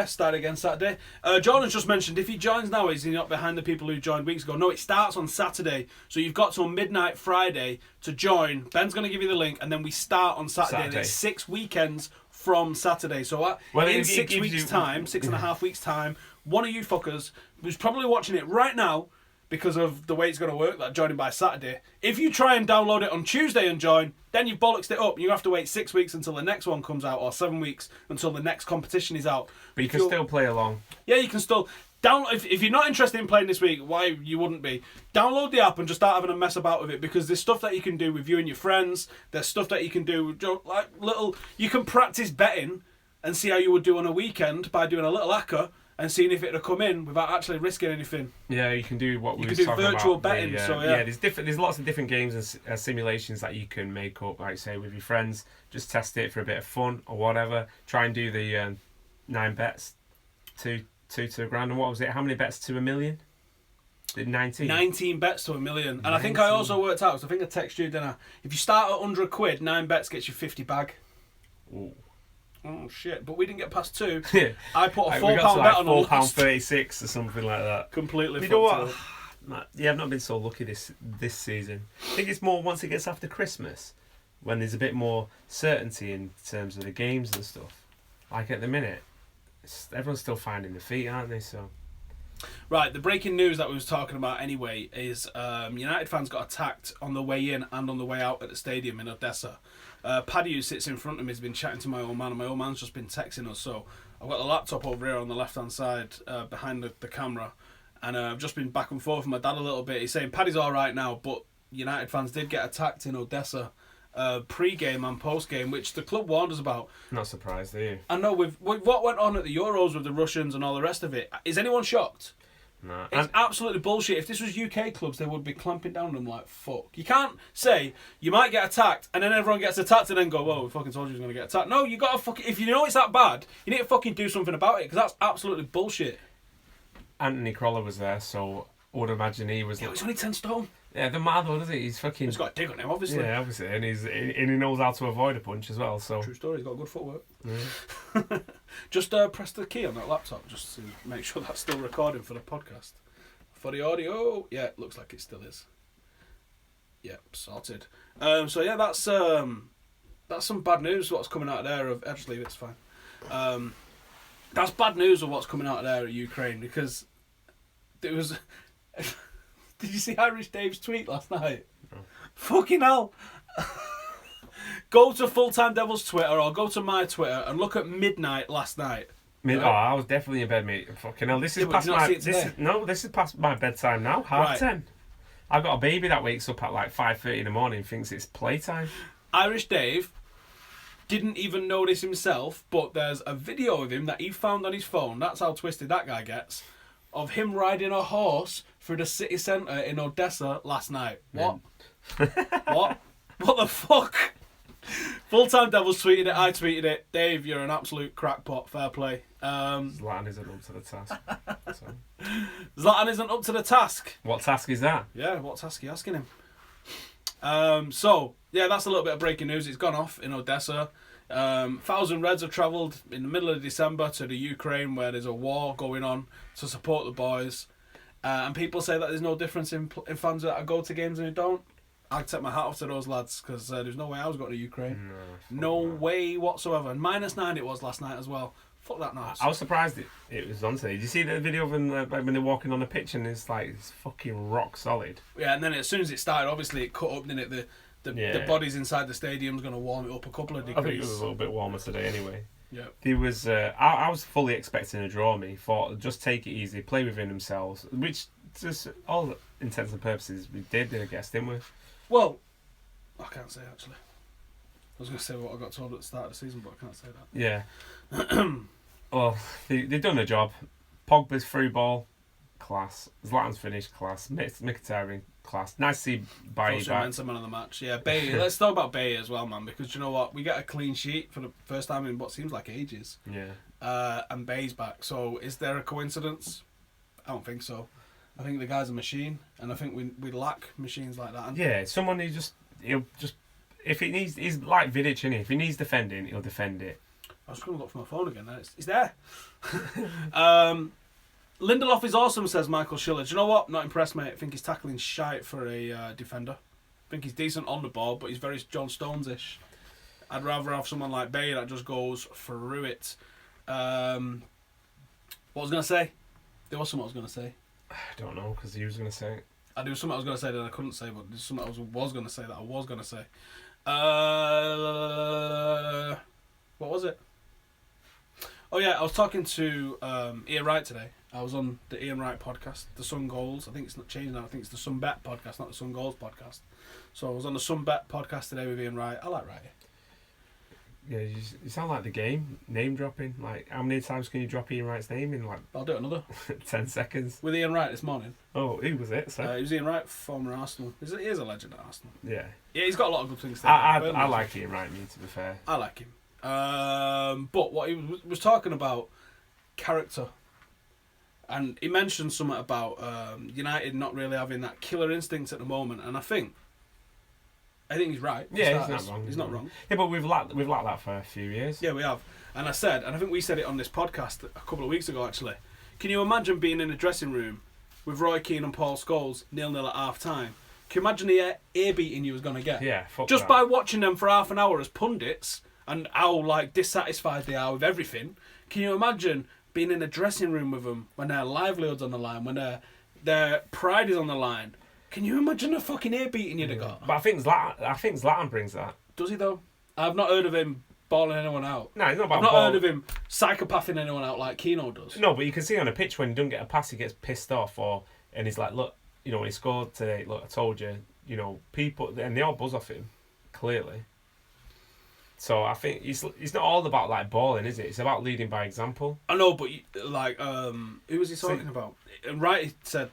Start again Saturday. Jordan's just mentioned if he joins now, is he not behind the people who joined weeks ago? No, it starts on Saturday, so you've got till midnight Friday to join. Ben's going to give you the link, and then we start on Saturday. And it's 6 weekends from Saturday. So in 6 weeks' time, 6.5 weeks' time, one of you fuckers who's probably watching it right now because of the way it's going to work, that joining by Saturday. If you try and download it on Tuesday and join, then you've bollocksed it up. You have to wait 6 weeks until the next one comes out, or 7 weeks until the next competition is out. But you can still play along. Yeah, you can still download. If you're not interested in playing this week, why you wouldn't be? Download the app and just start having a mess about with it, because there's stuff that you can do with you and your friends. There's stuff that you can do like little. You can practice betting and see how you would do on a weekend by doing a little hacker and seeing if it'll come in without actually risking anything. Yeah, you can do what we were talking about. You can do virtual betting. There's lots of different games and simulations that you can make up, like say with your friends. Just test it for a bit of fun or whatever. Try and do the 9 bets, two to £1,000. And what was it? How many bets to $1 million? 19. 19 bets to $1 million. And I think I also worked out. So I think I texted you, didn't I? If you start at £100, 9 bets gets you 50 bag. Ooh. oh shit! But we didn't get past 2. Yeah. I put a £4 we got to bet on the last. £4.36 or something like that. Completely. You know what? Yeah, I've not been so lucky this season. I think it's more once it gets after Christmas, when there's a bit more certainty in terms of the games and stuff. Like at the minute, everyone's still finding their feet, aren't they? So. Right, the breaking news that we was talking about anyway is United fans got attacked on the way in and on the way out at the stadium in Odessa. Paddy, who sits in front of me, has been chatting to my old man, and my old man's just been texting us. So I've got the laptop over here on the left-hand side behind the camera, and I've just been back and forth with my dad a little bit. He's saying Paddy's all right now, but United fans did get attacked in Odessa pre-game and post-game, which the club warned us about. Not surprised, are you? I know, with what went on at the Euros with the Russians and all the rest of it, is anyone shocked? No. It's absolutely bullshit. If this was UK clubs, they would be clamping down on them like fuck. You can't say you might get attacked and then everyone gets attacked and then go, well, we fucking told you he was going to get attacked. No, you got to fucking... If you know it's that bad, you need to fucking do something about it, because that's absolutely bullshit. Anthony Crolla was there, so I would imagine he was... Yeah, he's only 10 stone. Yeah, the mad though, does he? He's fucking... He's got a dig on him, obviously. Yeah, obviously. And he knows how to avoid a punch as well, so... True story, he's got good footwork. Yeah. Just press the key on that laptop, just to make sure that's still recording for the podcast. For the audio, yeah, it looks like it still is. Yep, sorted. So yeah, that's some bad news. What's coming out of there? Actually, it's fine. That's bad news of what's coming out of there at Ukraine, because there was. Did you see Irish Dave's tweet last night? No. Fucking hell! Go to Full Time Devils Twitter or go to my Twitter and look at midnight last night. Oh, I was definitely in bed, mate. Fucking hell, this is past my... This is past my bedtime now, 10:30. I've got a baby that wakes up at like 5:30 in the morning and thinks it's playtime. Irish Dave didn't even notice himself, but there's a video of him that he found on his phone, that's how twisted that guy gets, of him riding a horse through the city centre in Odessa last night. What? What? What the fuck? Full Time Devils tweeted it, I tweeted it. Dave, you're an absolute crackpot, fair play. Zlatan isn't up to the task. So. Zlatan isn't up to the task. What task is that? Yeah, what task are you asking him? So, yeah, that's a little bit of breaking news. It's gone off in Odessa. 1,000 Reds have travelled in the middle of December to the Ukraine, where there's a war going on, to support the boys. And people say that there's no difference in fans that go to games and who don't. I take my hat off to those lads, because there's no way I was going to Ukraine. No way whatsoever. And -9 it was last night as well. Fuck that noise. I was surprised it was on today. Did you see the video of them when they're walking on the pitch and it's like it's fucking rock solid? Yeah, and then as soon as it started, obviously it cut up, didn't it? The bodies inside the stadium's going to warm it up a couple of degrees. I think it was a little bit warmer today anyway. Yeah. There was I was fully expecting a draw. Me thought just take it easy, play within themselves, which just all intents and purposes we did, I guess, didn't we? Well, I can't say actually. I was going to say what I got told at the start of the season, but I can't say that. Yeah. Well, they've done their job. Pogba's through ball, class. Zlatan's finish, class. Mkhitaryan, class. Nice to see Bailly back. Man of the match. Yeah, Bailly. Let's talk about Bailly as well, man, because you know what? We get a clean sheet for the first time in what seems like ages. Yeah. And Bailly's back. So is there a coincidence? I don't think so. I think the guy's a machine, and I think we lack machines like that. Yeah, someone who he'll just if he needs, he's like Vidic, isn't he? If he needs defending, he'll defend it. I was going to look for my phone again. It's there. Lindelof is awesome, says Michael Schiller. Do you know what? Not impressed, mate. I think he's tackling shite for a defender. I think he's decent on the ball, but he's very John Stones-ish. I'd rather have someone like Bailly that just goes through it. What was I going to say? There was something I was going to say. I don't know, because he was going to say it. There was something I was going to say that I couldn't say, but there's something I was going to say that I was going to say. What was it? Oh yeah, I was talking to Ian Wright today. I was on the Ian Wright podcast, the Sun Goals. I think it's not changed now. I think it's the Sun Bet podcast, not the Sun Goals podcast. So I was on the Sun Bet podcast today with Ian Wright. I like Wright. Yeah, you sound like the game, name dropping. Like, how many times can you drop Ian Wright's name in, like... I'll do it another. 10 seconds. With Ian Wright this morning. Oh, who was it? He was Ian Wright, former Arsenal. He is a legend at Arsenal. Yeah. Yeah, he's got a lot of good things to say. I like Ian Wright, to be fair. I like him. But what he was talking about, character. And he mentioned something about United not really having that killer instinct at the moment. And I think I think he's right. Yeah, he's not wrong. He's not wrong. Yeah, but we've lacked that for a few years. Yeah, we have. And I think we said it on this podcast a couple of weeks ago, actually. Can you imagine being in a dressing room with Roy Keane and Paul Scholes 0-0 at half time? Can you imagine the ear beating you was going to get? Yeah, fuck just that. by watching them for half an hour as pundits and how like dissatisfied they are with everything. Can you imagine being in a dressing room with them when their livelihood's on the line, when their pride is on the line? Can you imagine the fucking ear beating you'd have got? But I think Zlatan brings that. Does he though? I've not heard of him bawling anyone out. No, it's not about I've not ball. heard of him psychopathing anyone out like Keno does. No, but you can see on a pitch when he doesn't get a pass, he gets pissed off, and he's like, look, you know, when he scored today, look, I told you, you know, people, and they all buzz off him, clearly. So I think it's not all about like balling, is it? It's about leading by example. I know, but like, who was he talking about? And right, he said,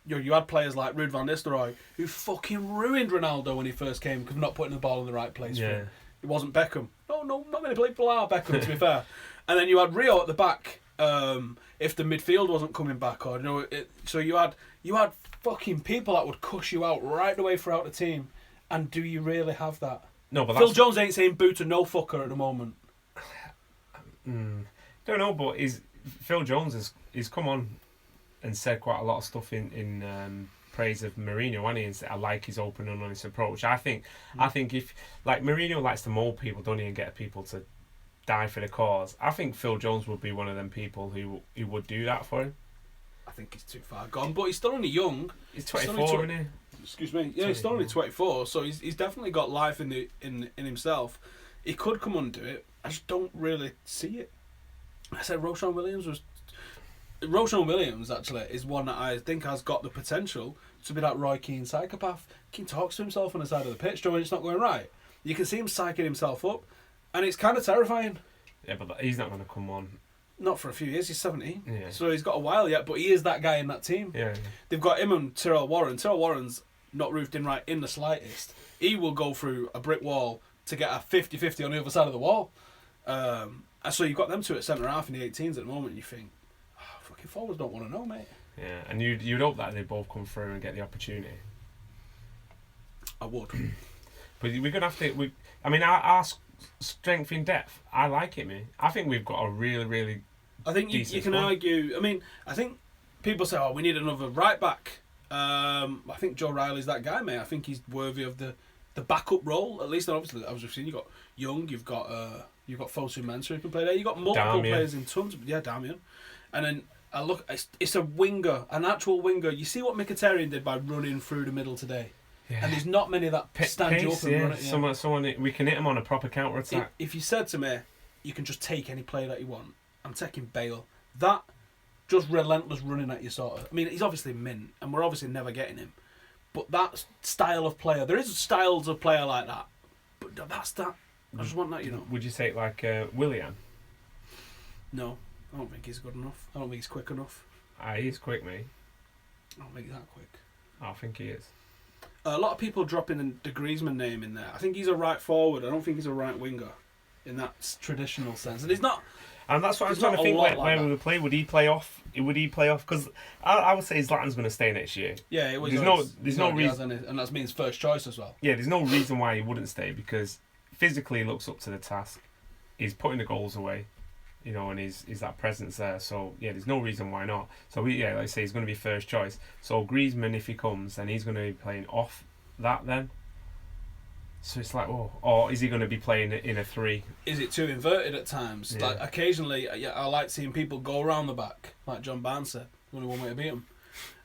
you had players like Ruud van Nistelrooy who fucking ruined Ronaldo when he first came because not putting the ball in the right place. Yeah. For him. It wasn't Beckham. No, not many people are Beckham, to be fair. And then you had Rio at the back. If the midfield wasn't coming back, or so you had fucking people that would cuss you out right away throughout the team. And do you really have that? No, but Phil Jones ain't saying boo to no fucker at the moment. Don't know, but Phil Jones has come on and said quite a lot of stuff in praise of Mourinho, and he said, I like his open and honest approach. I think if like Mourinho likes to mould people, don't he, and get people to die for the cause. I think Phil Jones would be one of them people who would do that for him. I think he's too far gone, but he's still only young. He's 24, isn't he? Excuse me. Yeah, he's still only 24, so he's definitely got life in himself. He could come and do it. I just don't really see it. I said Roshan Williams actually is one that I think has got the potential to be that Roy Keane psychopath. Keane talks to himself on the side of the pitch when it's not going right. You can see him psyching himself up, and it's kind of terrifying. Yeah, but he's not going to come on. Not for a few years. He's 17, yeah. So he's got a while yet. But he is that guy in that team. Yeah. They've got him and Tyrell Warren. Tyrell Warren's not roofed in right in the slightest. He will go through a brick wall to get a 50-50 on the other side of the wall. And so you've got them two at centre half in the 18s at the moment. And you think, fucking forwards don't want to know, mate. Yeah, and you'd hope that they both come through and get the opportunity. I would. But we're gonna have to. Our strength in depth, I like it, mate. I think we've got a really, really. I think you can argue. I think people say, "Oh, we need another right back." I think Joe Riley's that guy, mate. I think he's worthy of the backup role, at least. And obviously, as we've seen, you've got Young, you've got Fosu Mensah who can play there. You've got multiple players in tons. Damian, and then I look. It's a winger, an actual winger. You see what Mkhitaryan did by running through the middle today. Yeah. And there's not many that stand you up and run it. Yeah. Someone we can hit him on a proper counter attack. If you said to me, you can just take any player that you want, I'm taking Bale. That just relentless running at you sort of. He's obviously mint, and we're obviously never getting him. But that style of player, there is styles of player like that. But that's that. I just want that, you know. Would you say it like Willian? No, I don't think he's good enough. I don't think he's quick enough. He's quick, mate. I don't think he's that quick. I think he is. A lot of people dropping the Griezmann name in there. I think he's a right forward. I don't think he's a right winger in that traditional sense. And he's not. And that's what I was trying to think. Where we would play, would he play off? Because I would say Zlatan's going to stay next year. Yeah, it was. There's no reason, and that's means first choice as well. Yeah, there's no reason why he wouldn't stay because physically he looks up to the task. He's putting the goals away, you know, and he's that presence there. So yeah, there's no reason why not. So like I say, he's going to be first choice. So Griezmann, if he comes, then he's going to be playing off that then. So it's like, or is he going to be playing in a 3? Is it too inverted at times? Yeah. Like occasionally, I like seeing people go around the back, like John Barnes said. Only one way to beat him.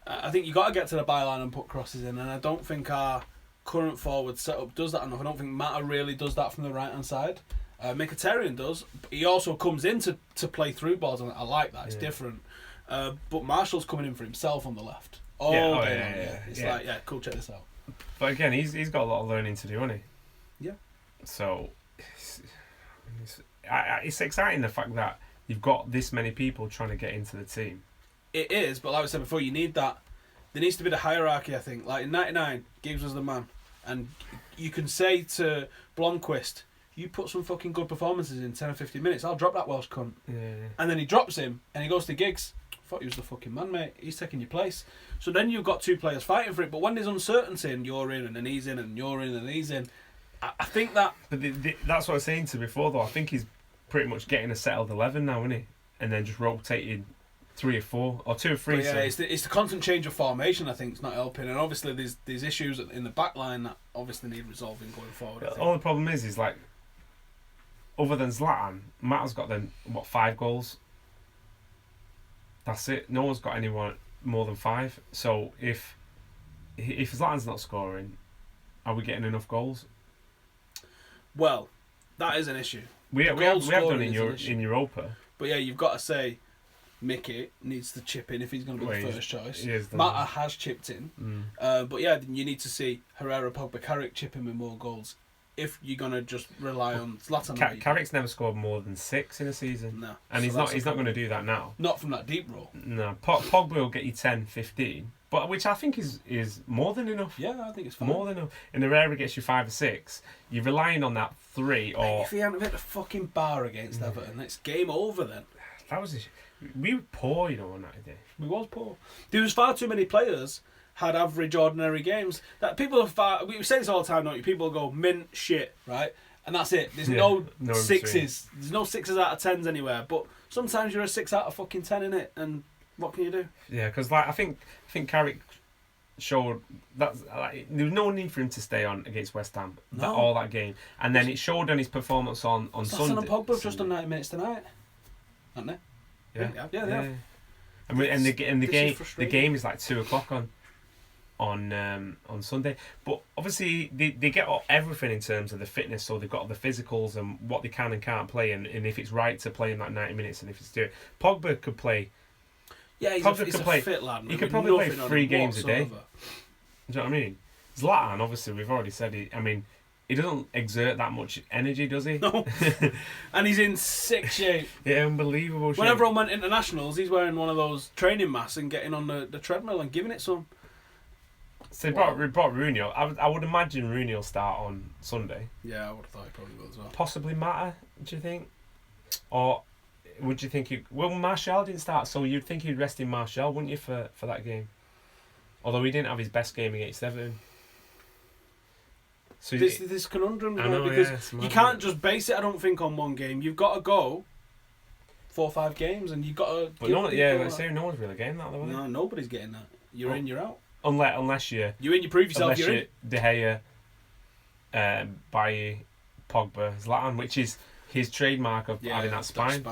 I think you got to get to the byline and put crosses in, and I don't think our current forward setup does that enough. I don't think Mata really does that from the right hand side. Mkhitaryan does. But he also comes in to play through balls, and I like that. It's different. But Marshall's coming in for himself on the left. It's like, cool, check this out. But again, he's got a lot of learning to do, hasn't he? Yeah. So it's exciting the fact that you've got this many people trying to get into the team. It is, but like I said before, you need that. There needs to be the hierarchy, I think. Like in '99, Gibbs was the man, and you can say to Blomqvist, "You put some fucking good performances in 10 or 15 minutes, I'll drop that Welsh cunt." Yeah. And then he drops him, and he goes to Giggs. thought he was the fucking man, mate. He's taking your place. So then you've got two players fighting for it. But when there's uncertainty and you're in and then he's in and you're in and he's in, I think that... But that's what I was saying to you before, though. I think he's pretty much getting a settled 11 now, isn't he? And then just rotating 3 or 4 or 2 or 3. Yeah, it's the constant change of formation. I think it's not helping, and obviously there's issues in the back line that obviously need resolving going forward. The only problem is like, other than Zlatan, Matt's got then 5 goals. That's it. No one's got anyone more than 5. So if Zlatan's not scoring, are we getting enough goals? Well, that is an issue. We have done in Europa. But yeah, you've got to say, Mickey needs to chip in if he's going to be the first choice. Mata has chipped in. But yeah, you need to see Herrera, Pogba, Carrick chip in with more goals if you're going to just rely on Zlatan. Carrick's never scored more than 6 in a season. No. And so he's not going to do that now. Not from that deep role. No. Pogba will get you 10, 15. But which I think is more than enough. Yeah, I think it's fine. More than enough. And Herrera gets you 5 or 6. You're relying on that 3 or... Mate, if he hadn't hit the fucking bar against Everton, it's game over then. That was... We were poor, on that day. We was poor. There was far too many players had average, ordinary games. That people are we say this all the time, don't you? People go mint shit, right? And that's it. There's no 6s. There's no 6s out of 10s anywhere. But sometimes you're a 6 out of fucking 10 in it, and what can you do? Yeah, because I think Carrick showed that there was no need for him to stay on against West Ham all that game, and then it showed on his performance on Sunday. And Pogba have just done 90 minutes tonight, haven't they? Yeah, they have. And the game is like 2:00 on Sunday. But obviously they get everything in terms of the fitness, so they've got the physicals and what they can and can't play, and if it's right to play in that 90 minutes, and if it's do it. Pogba could play. Yeah, he's a fit lad. He could probably play 3 games a day. Do you know what I mean? Zlatan, obviously, we've already said he doesn't exert that much energy, does he? No. And he's in sick shape. Yeah, unbelievable shape. When everyone went internationals, he's wearing one of those training masks and getting on the treadmill and giving it some. So they brought Rooney. I would imagine Rooney will start on Sunday. Yeah, I would have thought he probably will as well. Possibly Mata, do you think? Or would you think Martial didn't start, so you'd think he'd rest in Martial, wouldn't you, for that game? Although he didn't have his best game against Everton. So this conundrum, because you can't just base it, I don't think, on one game. You've got to go 4 or 5 games, and you've got to... But no one's really getting that, though. No, nobody's getting that. You're in, you're out. Unless you in, you prove yourself, you're in. De Gea, Bailly, Pogba, Zlatan, which is his trademark of having that spine.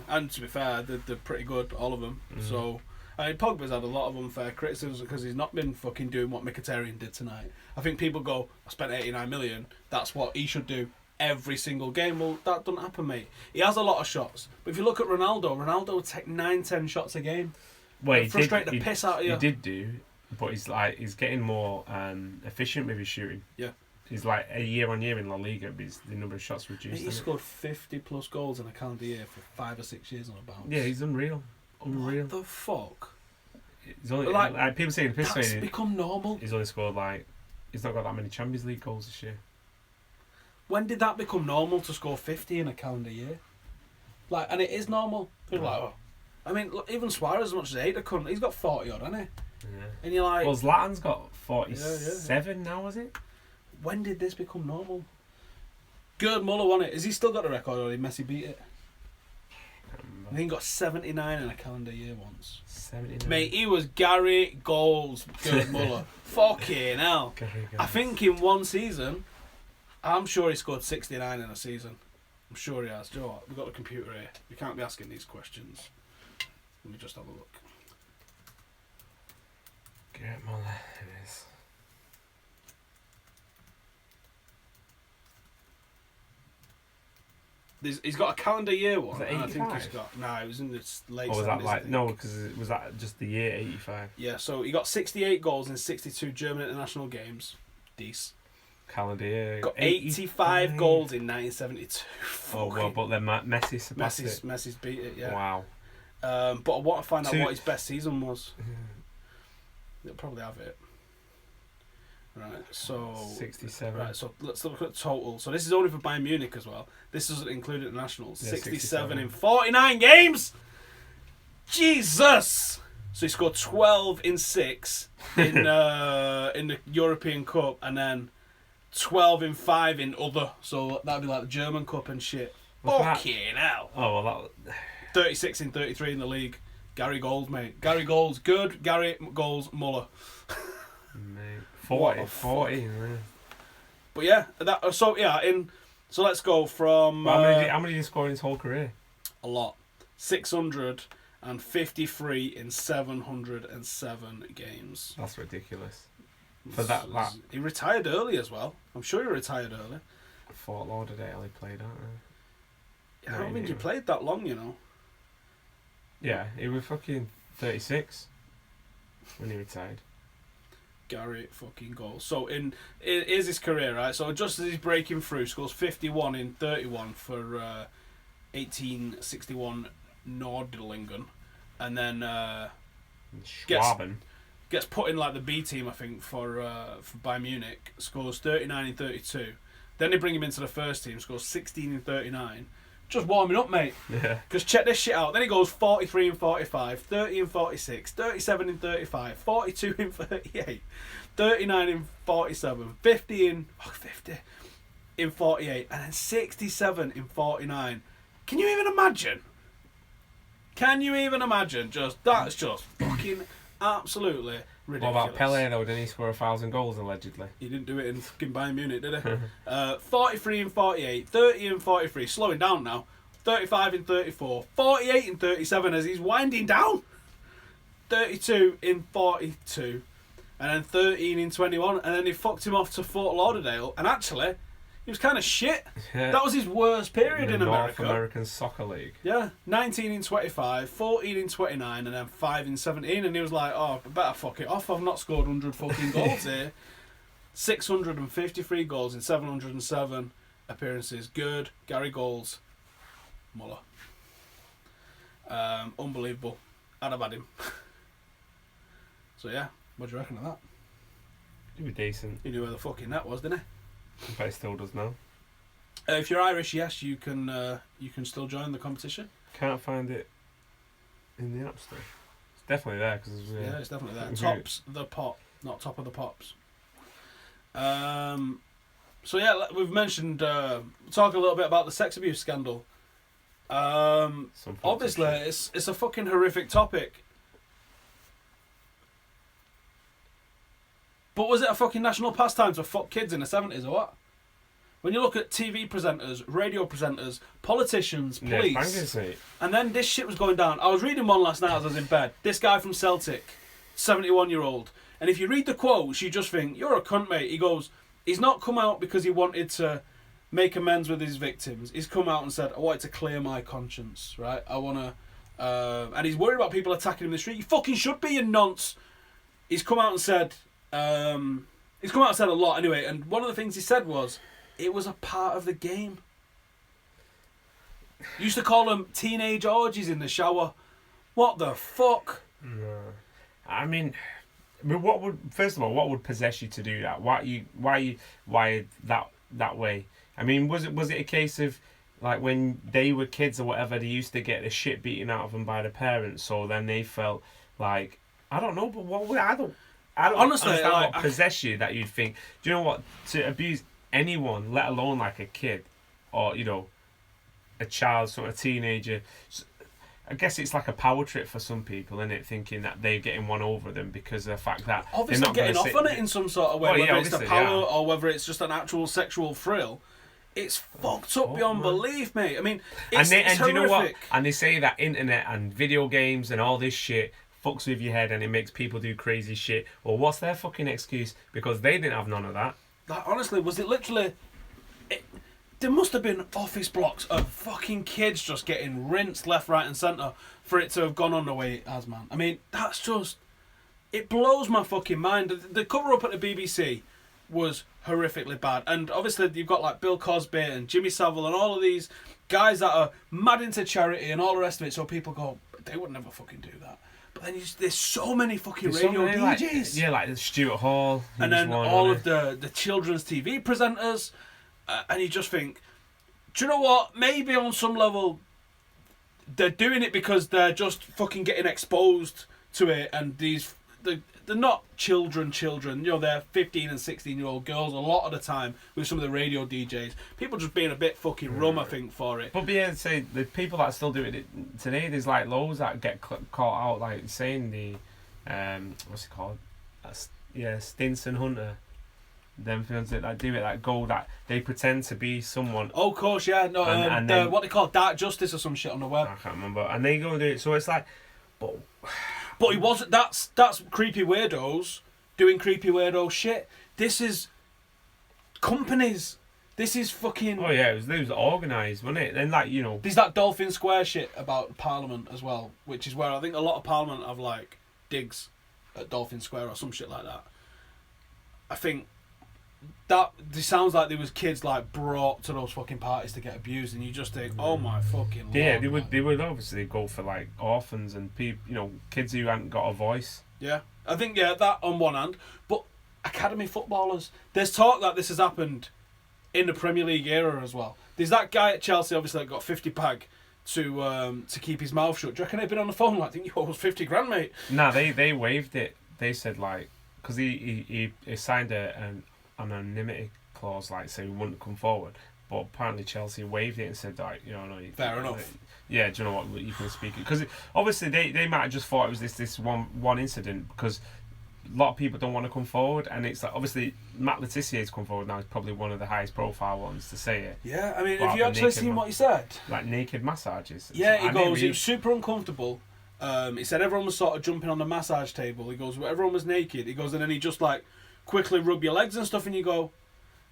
And to be fair, they're pretty good, all of them. So... Pogba's had a lot of unfair criticisms because he's not been fucking doing what Mkhitaryan did tonight. I think people go, I spent 89 million, that's what he should do every single game. Well, that doesn't happen, mate. He has a lot of shots. But if you look at Ronaldo would take 9-10 shots a game. Well, he frustrate the piss out of you. He did do, but he's getting more efficient with his shooting. Yeah. He's like a year on year in La Liga, but the number of shots reduced. He scored 50 plus goals in a calendar year for 5 or 6 years on a bounce. Yeah, he's unreal. What the fuck? He's only, like people saying that's become normal. He's only scored he's not got that many Champions League goals this year. When did that become normal to score 50 in a calendar year? And it is normal. People look, even Suarez, as much as I hate the cunt, he's got 40 odd, hasn't he? Yeah. And you're like, well, Zlatan's got 47 now, is it? When did this become normal? Gerd M&uuml won it. Has he still got the record, or did Messi beat it? I think he got 79 in a calendar year once. 79. Mate, he was Gary Goals, Gerd M&uuml. Fucking hell. I think in one season, I'm sure he scored 69 in a season. I'm sure he has. Do you know what? We've got a computer here. We can't be asking these questions. Let me just have a look. Gerd M&uuml, it is. He's got a calendar year one. Was it 85? I think he's got. No, it was in the late 70s. Or was that because was that just the year 85? Yeah, so he got 68 goals in 62 German international games. Decent. Calendar year. Got 85 goals in 1972. Oh well, but then Messi surpassed it. Messi's beat it. Yeah. Wow. But I want to find out what his best season was. They'll probably have it. Right, so 67. Right, so let's look at total. So this is only for Bayern Munich as well. This doesn't include internationals. Yeah, 67 in 49 games. Jesus! So he scored 12 in 6 in the European Cup, and then 12 in 5 in other. So that'd be like the German Cup and shit. Fucking hell. Oh, well, that... 36 in 33 in the league. Gary Goals, mate. Gary Goals, good. Gary Goals, Muller. Mate, 40. Man. But yeah, so let's go from... Well, how many did he score in his whole career? A lot. 653 in 707 games. That's ridiculous. For that. He retired early as well. I'm sure he retired early. Fort Lauderdale he played, aren't he? Yeah, I don't think he played that long, you know. Yeah, he was fucking 36 when he retired. Gary fucking Goals. So here's his career, right? So just as he's breaking through, scores 51 in 31 for 1861 Nordlingen, and then Schwaben gets put in like the B team, I think, for Bayern Munich. Scores 39 in 32. Then they bring him into the first team. Scores 16 in 39. Just warming up, mate. Yeah. Because check this shit out. Then he goes 43 in 45, 30 in 46, 37 in 35, 42 in 38, 39 in 47, 50 in 48, and then 67 in 49. Can you even imagine? That's just fucking absolutely ridiculous. What about Pele though? Didn't he score 1,000 goals allegedly? He didn't do it in fucking Bayern Munich, did he? 43 in 48, 30 in 43, slowing down now. 35 in 34, 48 in 37 as he's winding down. 32 in 42, and then 13 in 21, and then he fucked him off to Fort Lauderdale, and actually, he was kind of shit. Yeah. That was his worst period in America. North American Soccer League. Yeah, 19 in 25, 14 in 29, and then 5 in 17, and he was like, oh, I better fuck it off, I've not scored 100 fucking goals here. 653 goals in 707 appearances. Gerd, Gary Goals, Muller. Unbelievable. I'd have had him. So yeah, what do you reckon of that? He was decent. He knew where the fucking net was, didn't he? But he still does now. If you're Irish, yes, you can still join the competition. Can't find it in the App Store. It's definitely there. Yeah, it's definitely there. Tops the pop, not top of the pops. So yeah, we've mentioned, talk a little bit about the sex abuse scandal. Obviously, it's a fucking horrific topic. But was it a fucking national pastime to fuck kids in the 70s or what? When you look at TV presenters, radio presenters, politicians, police, and then this shit was going down. I was reading one last night as I was in bed. This guy from Celtic, 71-year-old. And if you read the quotes, you just think, you're a cunt, mate. He goes, he's not come out because he wanted to make amends with his victims. He's come out and said, I wanted to clear my conscience, right? I want to... and he's worried about people attacking him in the street. You fucking should be, you nonce. He's come out and said... he's come out and said a lot anyway, and one of the things he said was, it was a part of the game. Used to call them teenage orgies in the shower. What the fuck? No. I mean, what would possess you to do that? Why that way? I mean, was it a case of like when they were kids or whatever, they used to get the shit beaten out of them by the parents, so then they felt like, I don't know, but I don't honestly understand what possess you that you'd think. Do you know what? To abuse anyone, let alone like a kid, or a child, sort of teenager. I guess it's like a power trip for some people, isn't it? Thinking that they're getting one over them because of the fact that obviously they're not getting off on it in some sort of way, whether it's the power or whether it's just an actual sexual thrill. It's fucked up beyond belief, mate. I mean, it's horrific. Do you know what? And they say that internet and video games and all this shit fucks with your head and it makes people do crazy shit. Well, what's their fucking excuse? Because they didn't have none of that. Like, honestly, was it literally... There must have been office blocks of fucking kids just getting rinsed left, right and centre for it to have gone on the way it has, man. I mean, that's just... It blows my fucking mind. The cover-up at the BBC was horrifically bad. And obviously you've got like Bill Cosby and Jimmy Savile and all of these guys that are mad into charity and all the rest of it, so people go, they would never fucking do that. But then there's so many fucking radio DJs. Like Stuart Hall. And then all of the children's TV presenters. And you just think, do you know what? Maybe on some level, they're doing it because they're just fucking getting exposed to it, and they're not children. You know, they're 15 and 16-year-old girls a lot of the time with some of the radio DJs. People just being a bit fucking rum, I think, for it. But yeah, say the people that are still doing it today, there's like loads that get caught out, like saying the what's it called? Stinson Hunter. Them films that do it, that go that they pretend to be someone. Oh, of course, yeah. No, and then, what they call dark justice or some shit on the web. I can't remember. And they go and do it. So it's like, but he wasn't. That's creepy weirdos doing creepy weirdo shit. This is companies. This is fucking. Oh yeah, it was organised, wasn't it? Then like, you know, there's that Dolphin Square shit about Parliament as well, which is where I think a lot of Parliament have like digs at Dolphin Square or some shit like that. I think that it sounds like there was kids like brought to those fucking parties to get abused, and you just think, oh my fucking Lord. Yeah, they would obviously go for like orphans and people, you know, kids who hadn't got a voice. Yeah, I think that on one hand, but academy footballers. There's talk that this has happened in the Premier League era as well. There's that guy at Chelsea, obviously, that got 50 bag to keep his mouth shut. Do you reckon they've been on the phone like, I think you owe us 50 grand, mate? Nah, they waived it. They said like, because he signed an anonymity clause, like, so he wouldn't come forward. But apparently Chelsea waived it and said, like, you know, no, fair enough. Yeah, do you know what, you can speak it. Because obviously they might have just thought it was this one incident, because a lot of people don't want to come forward, and it's like, obviously Matt Letizier's come forward now. He's probably one of the highest profile ones to say it. Yeah, I mean, have you actually seen what he said? Like naked massages. Yeah, he goes, it was super uncomfortable. He said everyone was sort of jumping on the massage table. He goes, everyone was naked. He goes, and then he just like quickly rub your legs and stuff, and you go,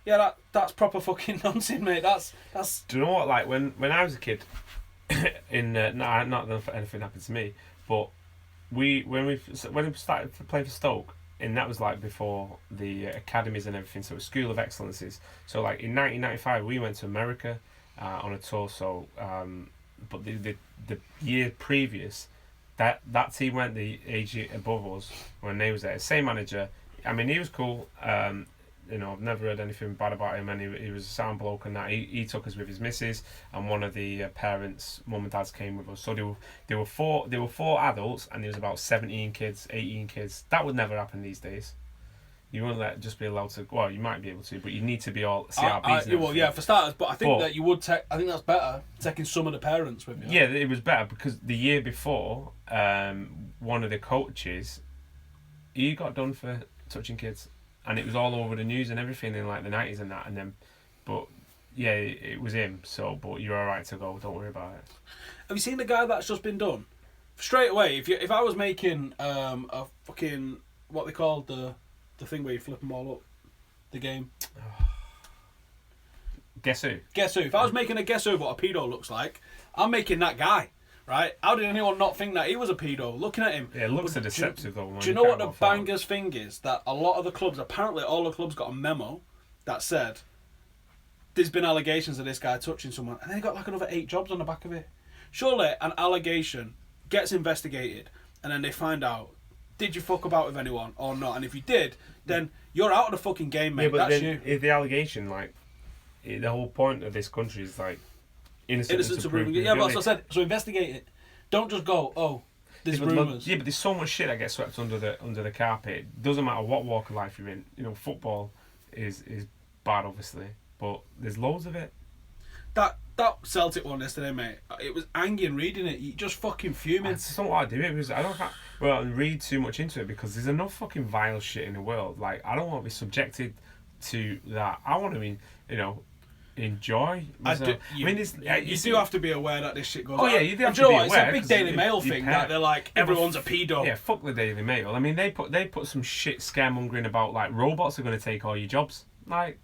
yeah, that's proper fucking nonsense, mate. That's. Do you know what? Like when I was a kid, not that anything happened to me, but when we started playing for Stoke, and that was like before the academies and everything, so it was School of Excellencies. So like in 1995, we went to America on a tour. So but the year previous, that team went the age above us when they was there. Same manager. I mean, he was cool. You know, I've never heard anything bad about him, and he was a sound bloke, and that he took us with his missus, and one of the parents, mum and dads, came with us. So there were four adults, and there was about 17 kids, 18 kids. That would never happen these days. You wouldn't just be allowed to. Well, you might be able to, but you need to be all CRBs. Well, yeah, for starters. But I think that you would take. I think that's better, taking some of the parents with you. Yeah, it was better because the year before, one of the coaches, he got done for touching kids, and it was all over the news and everything in like the 90s and that. And then, but yeah, it was him. So, but you're all right to go. Don't worry about it. Have you seen the guy that's just been done? Straight away, if I was making a fucking what they call the thing where you flip them all up, the game. Guess who? Guess who? If I was making a guess who what a pedo looks like, I'm making that guy, right? How did anyone not think that he was a pedo? Looking at him. Yeah, it looks deceptive though. Do you know what the bangers thing is? That a lot of the clubs, apparently all the clubs got a memo that said there's been allegations of this guy touching someone, and then he got like another 8 jobs on the back of it. Surely an allegation gets investigated, and then they find out, did you fuck about with anyone or not? And if you did, then you're out of the fucking game, mate. Yeah, but that's then you. If the allegation, like, the whole point of this country is like innocent to proven guilty. Yeah, but as I said, so investigate it. Don't just go, oh, there's rumours. Yeah, but there's so much shit that gets swept under the carpet. It doesn't matter what walk of life you're in. You know, football is bad, obviously, but there's loads of it. That Celtic one yesterday, mate, it was angry reading it. You just fucking fuming. That's not what I do. It was, I don't read too much into it because there's enough fucking vile shit in the world. Like, I don't want to be subjected to that. I want to enjoy myself. You do have to be aware that this shit goes on. Oh yeah, you do have to be aware. It's a big Daily Mail thing that they're like, everyone's a pedo. Yeah, fuck the Daily Mail. I mean, they put some shit scaremongering about like robots are going to take all your jobs. Like,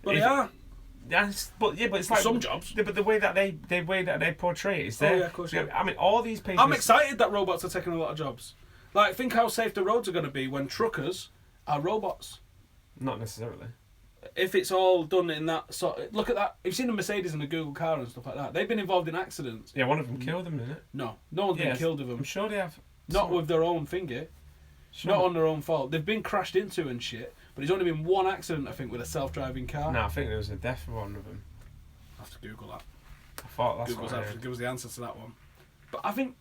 but they are. Yes, but it's like some jobs. But the way that they portray it is there. Oh yeah, of course. Yeah. I mean, all these papers. I'm excited that robots are taking a lot of jobs. Like, think how safe the roads are going to be when truckers are robots. Not necessarily. If it's all done in that sort. Look at that. You've seen the Mercedes and the Google car and stuff like that. They've been involved in accidents. Yeah, one of them killed them, didn't it? No one's been killed with them. I'm sure they have. Not with their own finger. Sure. Not on their own fault. They've been crashed into and shit. But there's only been one accident, I think, with a self-driving car. No, I think there was a death for one of them. I have to Google that. I thought that's Google's have to give us the answer to that one. But I think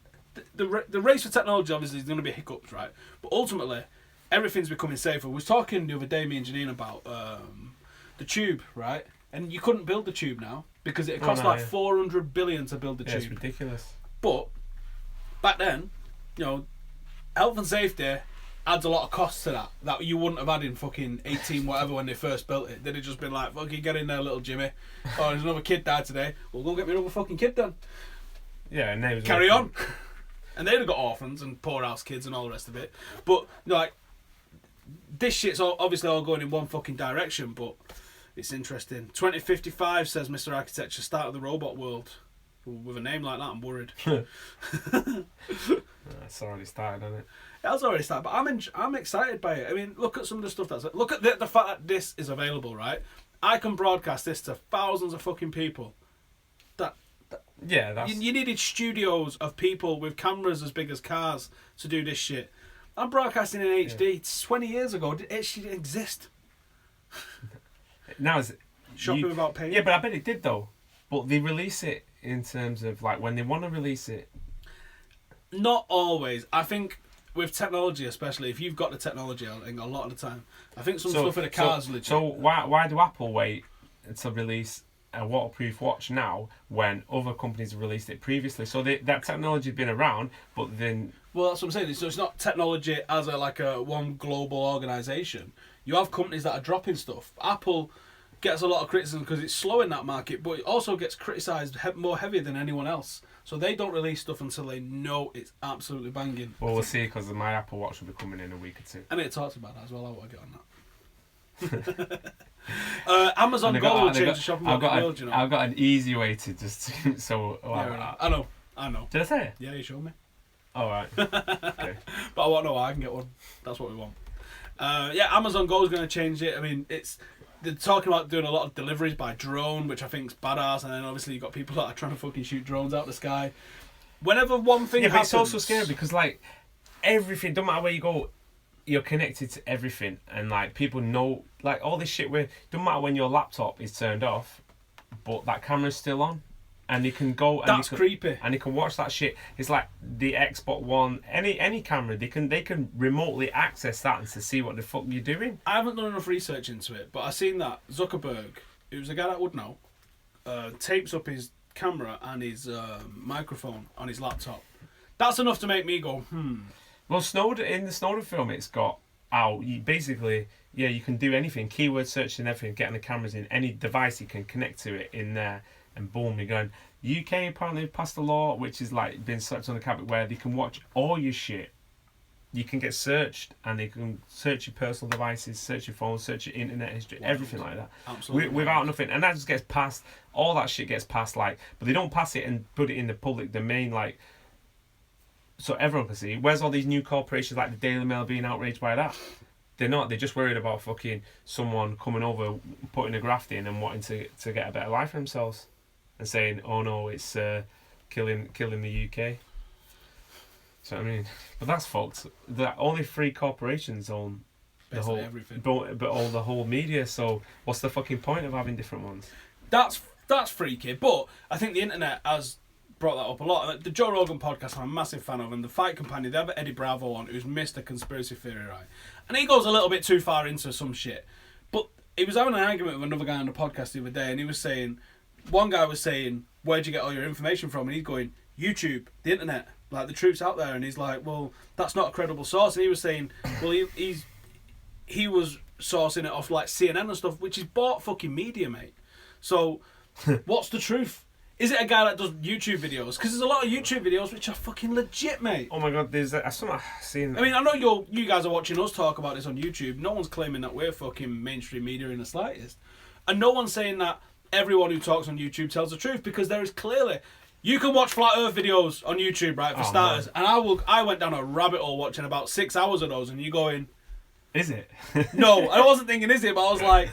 the race for technology obviously is going to be hiccups, right? But ultimately, everything's becoming safer. We was talking the other day, me and Janine, about the tube, right? And you couldn't build the tube now because it cost 400 billion to build the tube. It's ridiculous. But back then, health and safety adds a lot of costs to that you wouldn't have had in fucking 18 whatever when they first built it. They'd have just been like, fucking get in there, little Jimmy. Oh, there's another kid died today. Well, go get me another fucking kid then. Yeah, and they was carry on. And they'd have got orphans and poorhouse kids and all the rest of it. But this shit's obviously all going in one fucking direction, but it's interesting. 2055 says Mr. Architecture, start of the robot world. With a name like that, I'm worried. It's already started, hasn't it? It has already started, but I'm excited by it. I mean, look at some of the stuff look at the fact that this is available, right? I can broadcast this to thousands of fucking people. You needed studios of people with cameras as big as cars to do this shit. I'm broadcasting in HD. Yeah. 20 years ago, it didn't exist. Now shopping without paying. Yeah, but I bet it did though. But they release it in terms of when they want to release it. Not always. I think with technology, especially if you've got the technology, I think a lot of the time, I think some stuff in the cars legit. So why do Apple wait to release a waterproof watch now when other companies have released it previously? So that technology has been around, but then... Well, that's what I'm saying. So it's not technology as a one global organisation. You have companies that are dropping stuff. Apple gets a lot of criticism because it's slow in that market, but it also gets criticised more heavy than anyone else. So they don't release stuff until they know it's absolutely banging. Well, we'll see, because my Apple Watch will be coming in a week or two. I need to talk about that as well. I want to get on that. Amazon Go will change the shopping world, you know. I've got an easy way to just... I know. Did I say it? Yeah, you showed me. All right. Okay. But I want to know I can get one. That's what we want. Amazon Go is going to change it. I mean, they're talking about doing a lot of deliveries by drone, which I think is badass. And then obviously you've got people that are trying to fucking shoot drones out of the sky. Whenever one thing happens... but it's also scary because, everything, don't matter where you go, you're connected to everything. And, people know, all this shit where... Don't matter when your laptop is turned off, but that camera's still on. And you can go... And That's creepy. And you can watch that shit. It's like the Xbox One, any camera, they can remotely access that and to see what the fuck you're doing. I haven't done enough research into it, but I've seen that Zuckerberg, who's a guy that would know, tapes up his camera and his microphone on his laptop. That's enough to make me go, Well, in the Snowden film, it's got out. You basically, you can do anything. Keyword searching, everything, getting the cameras in. Any device you can connect to it in there. And boom, you're going. UK apparently passed a law which is been slapped on the carpet where they can watch all your shit. You can get searched and they can search your personal devices, search your phone, search your internet history, everything like that. Absolutely. Without nothing. And that just gets passed. All that shit gets passed but they don't pass it and put it in the public domain so everyone can see. Where's all these new corporations like the Daily Mail being outraged by that? They're not. They're just worried about fucking someone coming over, putting a graft in and wanting to get a better life for themselves. And saying, oh no, it's killing the UK. So I mean, but that's fucked. Only 3 corporations own the whole everything, but all the whole media. So what's the fucking point of having different ones? That's freaky. But I think the internet has brought that up a lot. The Joe Rogan podcast, I'm a massive fan of, and the Fight Companion, they have Eddie Bravo on, who's Mr. Conspiracy Theory, right? And he goes a little bit too far into some shit. But he was having an argument with another guy on the podcast the other day, and he was saying. One guy was saying, where'd you get all your information from? And he's going, YouTube, the internet, the truth's out there. And he's like, well, that's not a credible source. And he was saying, well, he was sourcing it off CNN and stuff, which is bought fucking media, mate. So, what's the truth? Is it a guy that does YouTube videos? Because there's a lot of YouTube videos which are fucking legit, mate. Oh my god, there's something I've seen. I mean, I know you guys are watching us talk about this on YouTube. No one's claiming that we're fucking mainstream media in the slightest. And no one's saying that everyone who talks on YouTube tells the truth, because there is clearly... You can watch Flat Earth videos on YouTube, right, for starters. Man. And I went down a rabbit hole watching about 6 hours of those, and you going... Is it? No, I wasn't thinking, is it? But I was like...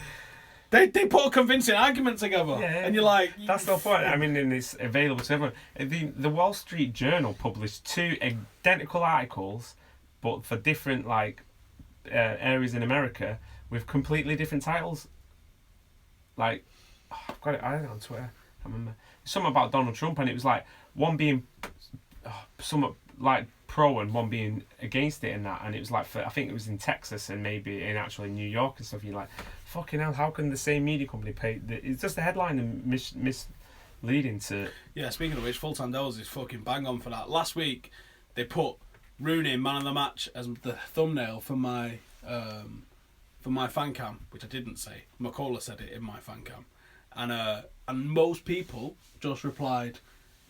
They put a convincing argument together. Yeah. And you're like... That's no point. I mean, and it's available to everyone. The Wall Street Journal published 2 identical articles, but for different, areas in America, with completely different titles. I've got it. I had it on Twitter. I remember something about Donald Trump, and it was one being some like pro and one being against it and that, and it was like I think it was in Texas and maybe in actually New York and stuff. You're like, fucking hell, how can the same media company pay? It's just the headline and misleading to. Yeah, speaking of which, Full Time Devils is fucking bang on for that. Last week they put Rooney man of the match as the thumbnail for my fan cam, which I didn't say. McCullough said it in my fan cam, and most people just replied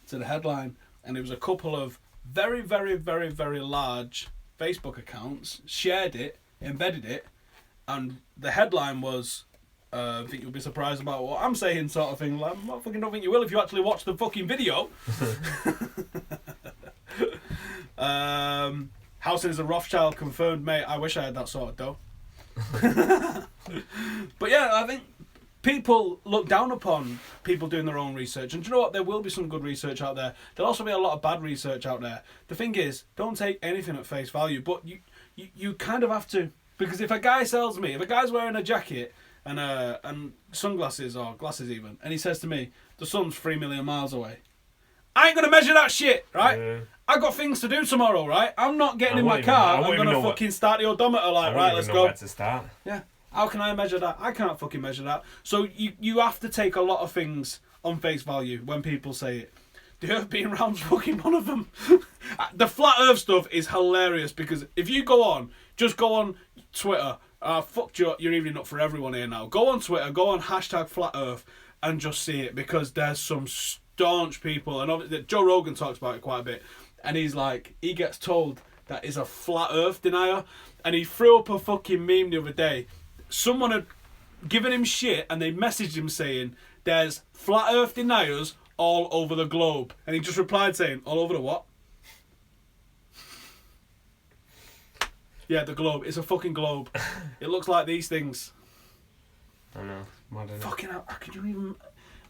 to the headline, and it was a couple of very, very, very, very large Facebook accounts shared it, embedded it, and the headline was, I think you'll be surprised about what I'm saying, sort of thing. Like, I fucking don't think you will if you actually watch the fucking video. Howson is a Rothschild confirmed, mate. I wish I had that sort of dough. But yeah, I think people look down upon people doing their own research, and do you know what? There will be some good research out there. There'll also be a lot of bad research out there. The thing is, don't take anything at face value, but you kind of have to, because if a guy's wearing a jacket and sunglasses or glasses even, and he says to me, the sun's 3 million miles away, I ain't gonna measure that shit, right? Yeah. I got things to do tomorrow, right? I'm not getting in my car. I'm gonna fucking start the odometer, like, right, let's go. Where to start. Yeah. How can I measure that? I can't fucking measure that. So you have to take a lot of things on face value when people say it. The Earth being round's fucking one of them. The flat Earth stuff is hilarious because if you just go on Twitter. Fuck you're evening up for everyone here now. Go on Twitter, go on hashtag flat Earth and just see it, because there's some staunch people, and obviously Joe Rogan talks about it quite a bit, and he's like, he gets told that he's a flat Earth denier, and he threw up a fucking meme the other day. Someone had given him shit and they messaged him saying there's flat Earth deniers all over the globe, and he just replied saying, all over the what? Yeah, the globe. It's a fucking globe. It looks like these things. I know. Mad, isn't it? Fucking hell, how could you even,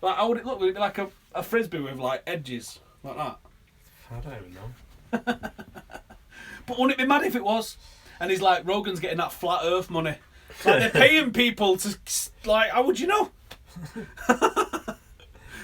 like, how would it look? Would it be like a frisbee with like edges like that? I don't even know. But wouldn't it be mad if it was? And he's like, Rogan's getting that flat Earth money. Like, they're paying people to, like, how would you know?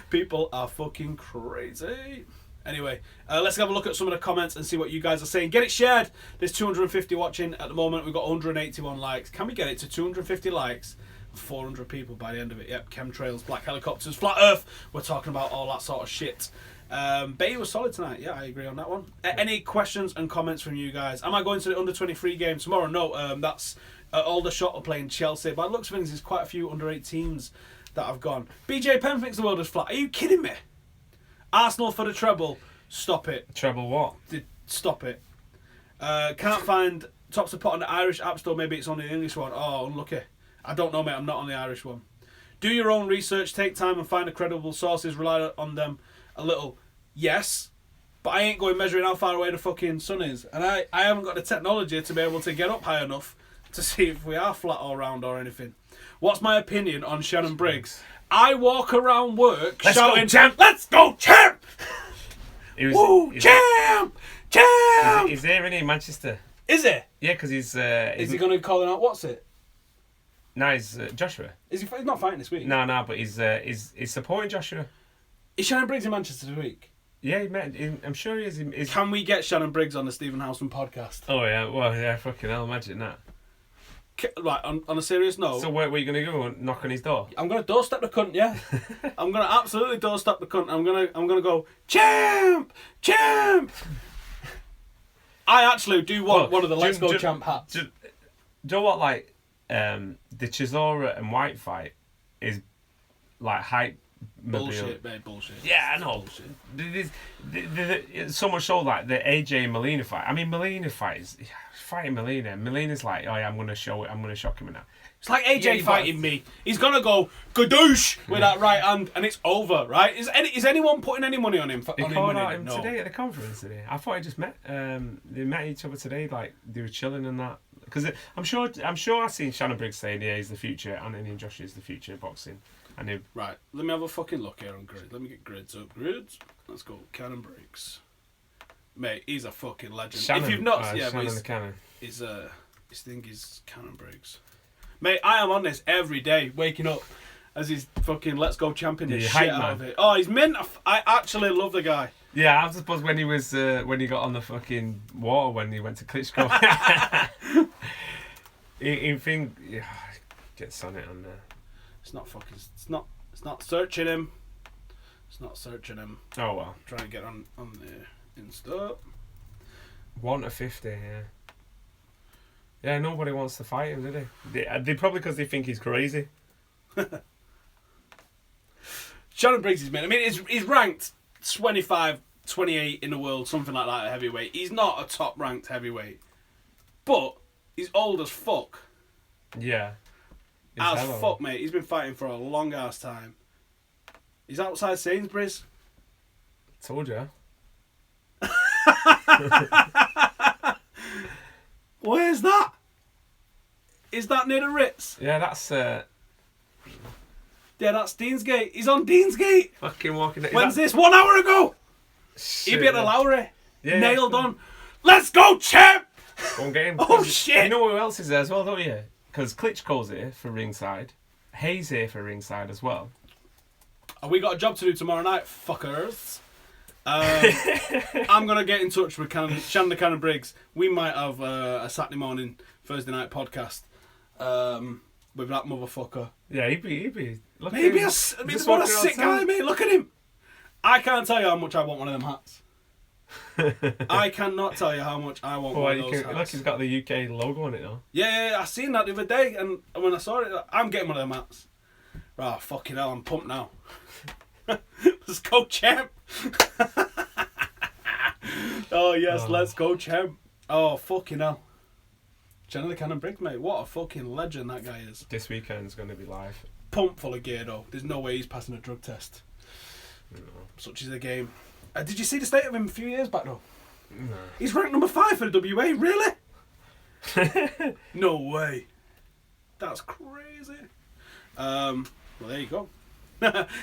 People are fucking crazy. Anyway, let's have a look at some of the comments and see what you guys are saying. Get it shared. There's 250 watching at the moment. We've got 181 likes. Can we get it to 250 likes? 400 people by the end of it. Yep, chemtrails, black helicopters, flat Earth. We're talking about all that sort of shit. Bay was solid tonight. Yeah, I agree on that one. Any questions and comments from you guys? Am I going to the under-23 game tomorrow? No, that's Aldershot are playing Chelsea. By the looks of things, there's quite a few under-18s that have gone. BJ Penn thinks the world is flat. Are you kidding me? Arsenal for the treble. Stop it. Treble what? Stop it. Can't find Top Support on the Irish App Store. Maybe it's on the English one. Oh, unlucky. I don't know, mate. I'm not on the Irish one. Do your own research. Take time and find the credible sources. Rely on them a little. Yes. But I ain't going measuring how far away the fucking sun is. And I haven't got the technology to be able to get up high enough to see if we are flat or round or anything. What's my opinion on Shannon Briggs? I walk around work shouting, go, champ! Let's go, champ! Woo, champ! Champ! He's there, isn't he, in Manchester? Is he? Yeah, because he's... Is he going to call him out? What's it? No, he's Joshua. He's not fighting this week? No, but he's supporting Joshua. Is Shannon Briggs in Manchester this week? Yeah, I'm sure he is. Can we get Shannon Briggs on the Stephen Howson podcast? Oh, yeah. Well, yeah, fucking hell, imagine that. Right, on a serious note. So where are you going to go? Knock on his door? I'm going to doorstep the cunt, yeah. I'm going to absolutely doorstep the cunt. I'm going to go, champ! Champ! I actually do want one of the Let's Go Champ hats. Do you know what, like, the Chisora and White fight is, like, hype. Bullshit, mate, bullshit. Yeah, I know. Someone showed, like, the AJ and Molina fight. I mean, Molina fights... Fighting Molina. Molina's like, oh yeah, I'm gonna shock him in that. It's like AJ fighting me. He's gonna go gadoosh with that right hand, and it's over, right? Is anyone putting any money on him? They called out him today at the conference today. I thought he just met. They met each other today, like they were chilling and that. Because I'm sure I've seen Shannon Briggs saying, yeah, he's the future, Anthony and Joshua is the future of boxing. And right, let me have a fucking look here on grid. Let me get grids up. Grids. Let's go. Shannon Briggs. Mate, he's a fucking legend. Shannon, if you've not, Shannon the Cannon. His thing is Shannon Briggs. Mate, I am on this every day, waking up as he's fucking Let's Go champion the shit out of it. Oh, he's mint. I actually love the guy. Yeah, I suppose when he was when he got on the fucking water when he went to Klitschko. he think gets on it on there. It's not fucking. It's not searching him. It's not searching him. Oh well. Trying to get on the Insta. 1 to 50. Yeah. Yeah, nobody wants to fight him, do they? They probably because they think he's crazy. Shannon Briggs is mean. I mean, he's ranked 25, 28 in the world, something like that at heavyweight. He's not a top ranked heavyweight, but he's old as fuck. Yeah. As fuck, mate. He's been fighting for a long ass time. He's outside Sainsbury's. Told you. Where's that? Is that near the Ritz? Yeah, that's Yeah, that's Deansgate. He's on Deansgate. fucking walking. When's this? 1 hour ago. Shit, He'd be at the Lowry. Yeah, Nailed on. Let's go, champ! Go and get him. Oh, shit. You know who else is there as well, don't you? Because Klitschko's here for ringside. Hayes here for ringside as well. And we got a job to do tomorrow night, fuckers. I'm going to get in touch with Shannon the Cannon Briggs. We might have a Saturday morning, Thursday night podcast with that motherfucker. Yeah, he'd be. Look Maybe at I him. mean, Just what a walking sick around guy, mate. Look at him. I can't tell you how much I want one of them hats. I cannot tell you how much I want one of those hats. Look, he's got the UK logo on it now. Yeah, I seen that the other day, and when I saw it, I'm getting one of them hats. Right, fucking hell, I'm pumped now. Let's go, champ. Oh, yes, let's go, champ. Oh, fucking hell. Shannon the Cannon Briggs, mate. What a fucking legend that guy is. This weekend's going to be live. Pump full of gear, though. There's no way he's passing a drug test. No. Such is the game. Did you see the state of him a few years back, though? No. He's ranked number 5 for the WA, really? No way. That's crazy. Well, there you go.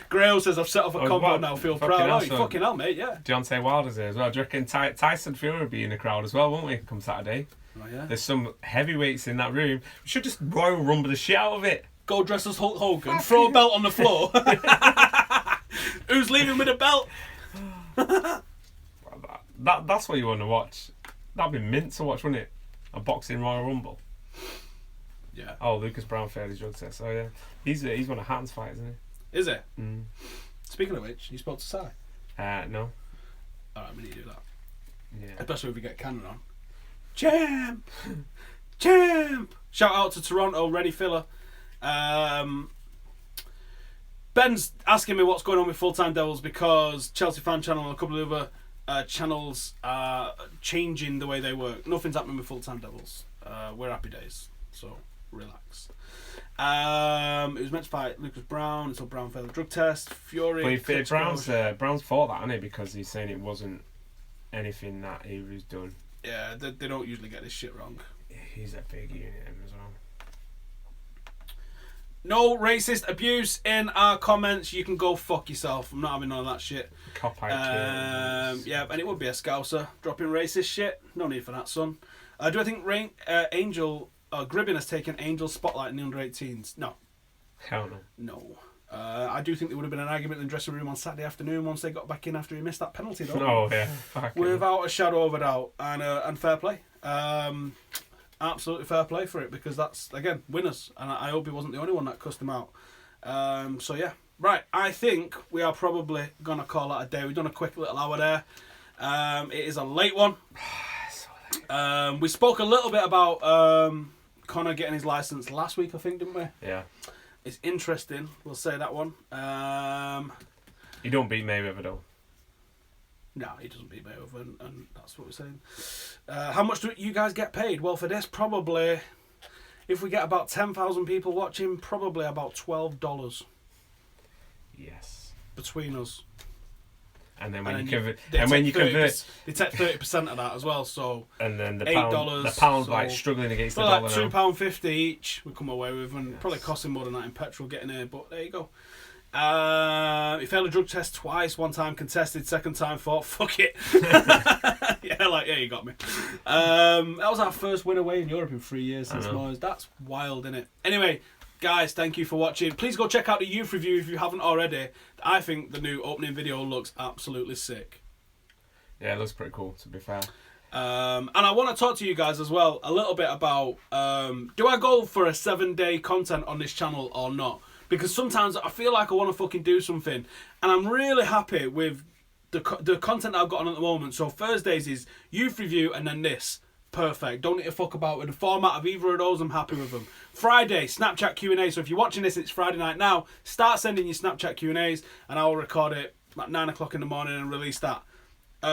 Grail says, I've set off a combo now, feel proud. Oh, you fucking hell, mate, yeah. Deontay Wilder's here as well. Do you reckon Tyson Fury will be in the crowd as well, won't we, come Saturday? Oh, yeah. There's some heavyweights in that room. We should just Royal Rumble the shit out of it. Go dress as Hulk Hogan, throw a belt on the floor. Who's leaving with a belt? That's what you want to watch. That'd be mint to watch, wouldn't it? A boxing Royal Rumble. Yeah. Oh, Lucas Brown failed his drug test. Oh, yeah. He's won a Hatton's fight, isn't he? Is it? Mm. Speaking of which, you spoke to Si? No. Alright, we need to do that. Yeah. Especially if we get Cannon on. Champ! Champ! Shout out to Toronto, Ready Filler. Ben's asking me what's going on with Full Time Devils because Chelsea Fan Channel and a couple of other channels are changing the way they work. Nothing's happening with Full Time Devils. We're happy days, so relax. It was meant to fight Lucas Brown until Brown failed the drug test. Fury. But Brown's fought that, hasn't he? Because he's saying it wasn't anything that he was done. Yeah, they don't usually get this shit wrong. He's a big unit as well. No racist abuse in our comments. You can go fuck yourself. I'm not having none of that shit. Cop-out yeah, and it would be a scouser dropping racist shit. No need for that, son. Do I think Angel Gribbin has taken Angel's spotlight in the under-18s? No. Hell no. No. I do think there would have been an argument in the dressing room on Saturday afternoon once they got back in after he missed that penalty, though. Oh, yeah. Without a shadow of a doubt. And fair play. Absolutely fair play for it, because that's, again, winners. And I hope he wasn't the only one that cussed him out. So, yeah. Right, I think we are probably going to call that a day. We've done a quick little hour there. It is a late one. We spoke a little bit about Connor getting his licence last week, I think, didn't we? Yeah. It's interesting. We'll say that one. You don't beat Mayweather, though. No, he doesn't beat Mayweather, and that's what we're saying. How much do you guys get paid? Well, for this, probably, if we get about 10,000 people watching, probably about $12. Yes. Between us. And then when you convert, they take 30% of that as well. So and then the $8. The pound's so like struggling against the like dollar. £2.50 each. We come away with, and probably costing more than that in petrol getting here. But there you go. He failed a drug test twice. One time contested, second time thought, fuck it. Yeah, you got me. That was our first win away in Europe in 3 years since Moyes. That's wild, isn't it? Anyway, guys, thank you for watching. Please go check out the youth review if you haven't already. I think the new opening video looks absolutely sick. Yeah, it looks pretty cool, to be fair. And I want to talk to you guys as well a little bit about do I go for a 7-day content on this channel or not? Because sometimes I feel like I want to fucking do something, and I'm really happy with the content I've got on at the moment. So Thursdays is youth review and then this. Perfect. Don't need to fuck about with the format of either of those. I'm happy with them. Friday, Snapchat Q&A. So if you're watching this, it's Friday night now. Start sending your Snapchat Q&As and I'll record it at 9 o'clock in the morning and release that.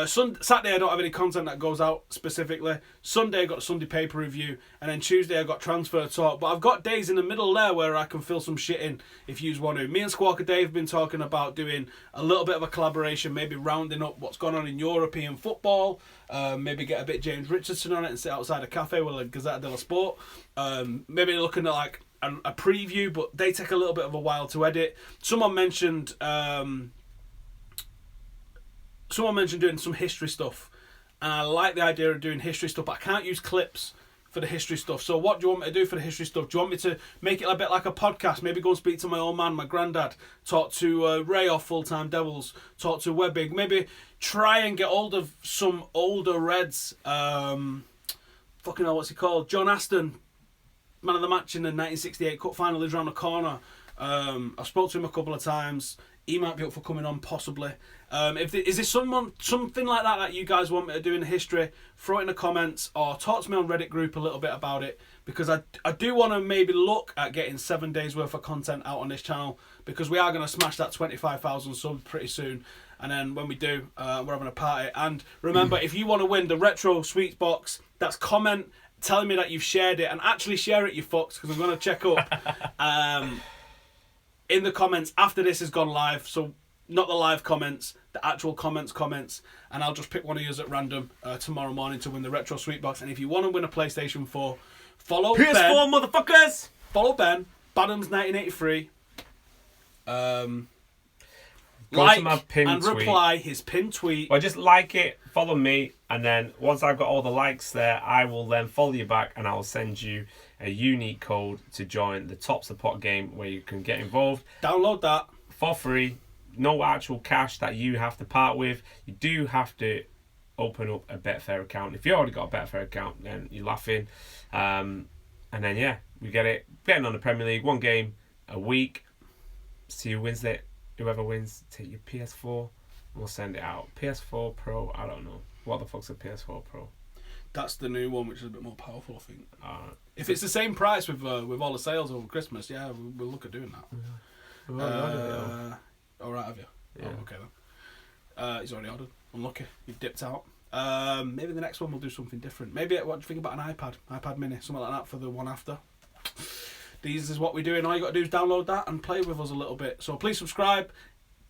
Saturday I don't have any content that goes out specifically. Sunday I got Sunday paper review, and then Tuesday I got transfer talk. But I've got days in the middle there where I can fill some shit in if you want to. Me and Squawker Dave have been talking about doing a little bit of a collaboration, maybe rounding up what's going on in European football. Maybe get a bit James Richardson on it and sit outside a cafe with a Gazzetta dello Sport. Maybe looking at like a preview, but they take a little bit of a while to edit. Someone mentioned doing some history stuff, and I like the idea of doing history stuff, but I can't use clips for the history stuff. So what do you want me to do for the history stuff? Do you want me to make it a bit like a podcast? Maybe go and speak to my old man, my granddad, talk to Ray off Full Time Devils, talk to Webbig, maybe try and get hold of some older Reds. Fucking hell, what's he called? John Aston, man of the match in the 1968 Cup final, lives around the corner. I've spoke to him a couple of times. He might be up for coming on, possibly. Is there something like that you guys want me to do in the history? Throw it in the comments or talk to me on Reddit group a little bit about it, because I do want to maybe look at getting 7 days worth of content out on this channel, because we are going to smash that 25,000 subs pretty soon. And then when we do, we're having a party. And remember, if you want to win the Retro Sweets box, that's comment telling me that you've shared it, and actually share it, you fucks, because I'm going to check up. In the comments after this has gone live, so not the live comments, the actual comments, and I'll just pick one of yours at random tomorrow morning to win the Retro Sweet Box. And if you want to win a PlayStation 4, follow PS4 Ben. motherfuckers! Follow Ben, Badams1983. Go Like to my pinned and tweet. reply his pinned tweet. Well, just like it, follow me, and then once I've got all the likes there, I will then follow you back, and I will send you a unique code to join the top support game where you can get involved. Download that For free. No actual cash that you have to part with. You do have to open up a Betfair account. If you already got a Betfair account, then you're laughing. And then, yeah, we get it. Betting on the Premier League, one game a week. See who wins it. Whoever wins, take your PS4. We'll send it out. PS4 Pro, I don't know. What the fuck's a PS4 Pro? That's the new one, which is a bit more powerful, I think. Alright. If it's the same price with all the sales over Christmas, yeah, we'll look at doing that. Alright, have you? Yeah. Oh, okay then. He's already ordered. Unlucky. You've dipped out. Maybe the next one we'll do something different. Maybe, what do you think about an iPad mini, something like that for the one after. These is what we're doing. All you got to do is download that and play with us a little bit. So please subscribe,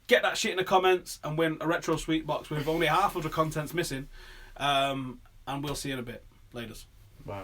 get that shit in the comments, and win a Retro Sweet Box with only half of the contents missing. And we'll see you in a bit. Laters. Bye.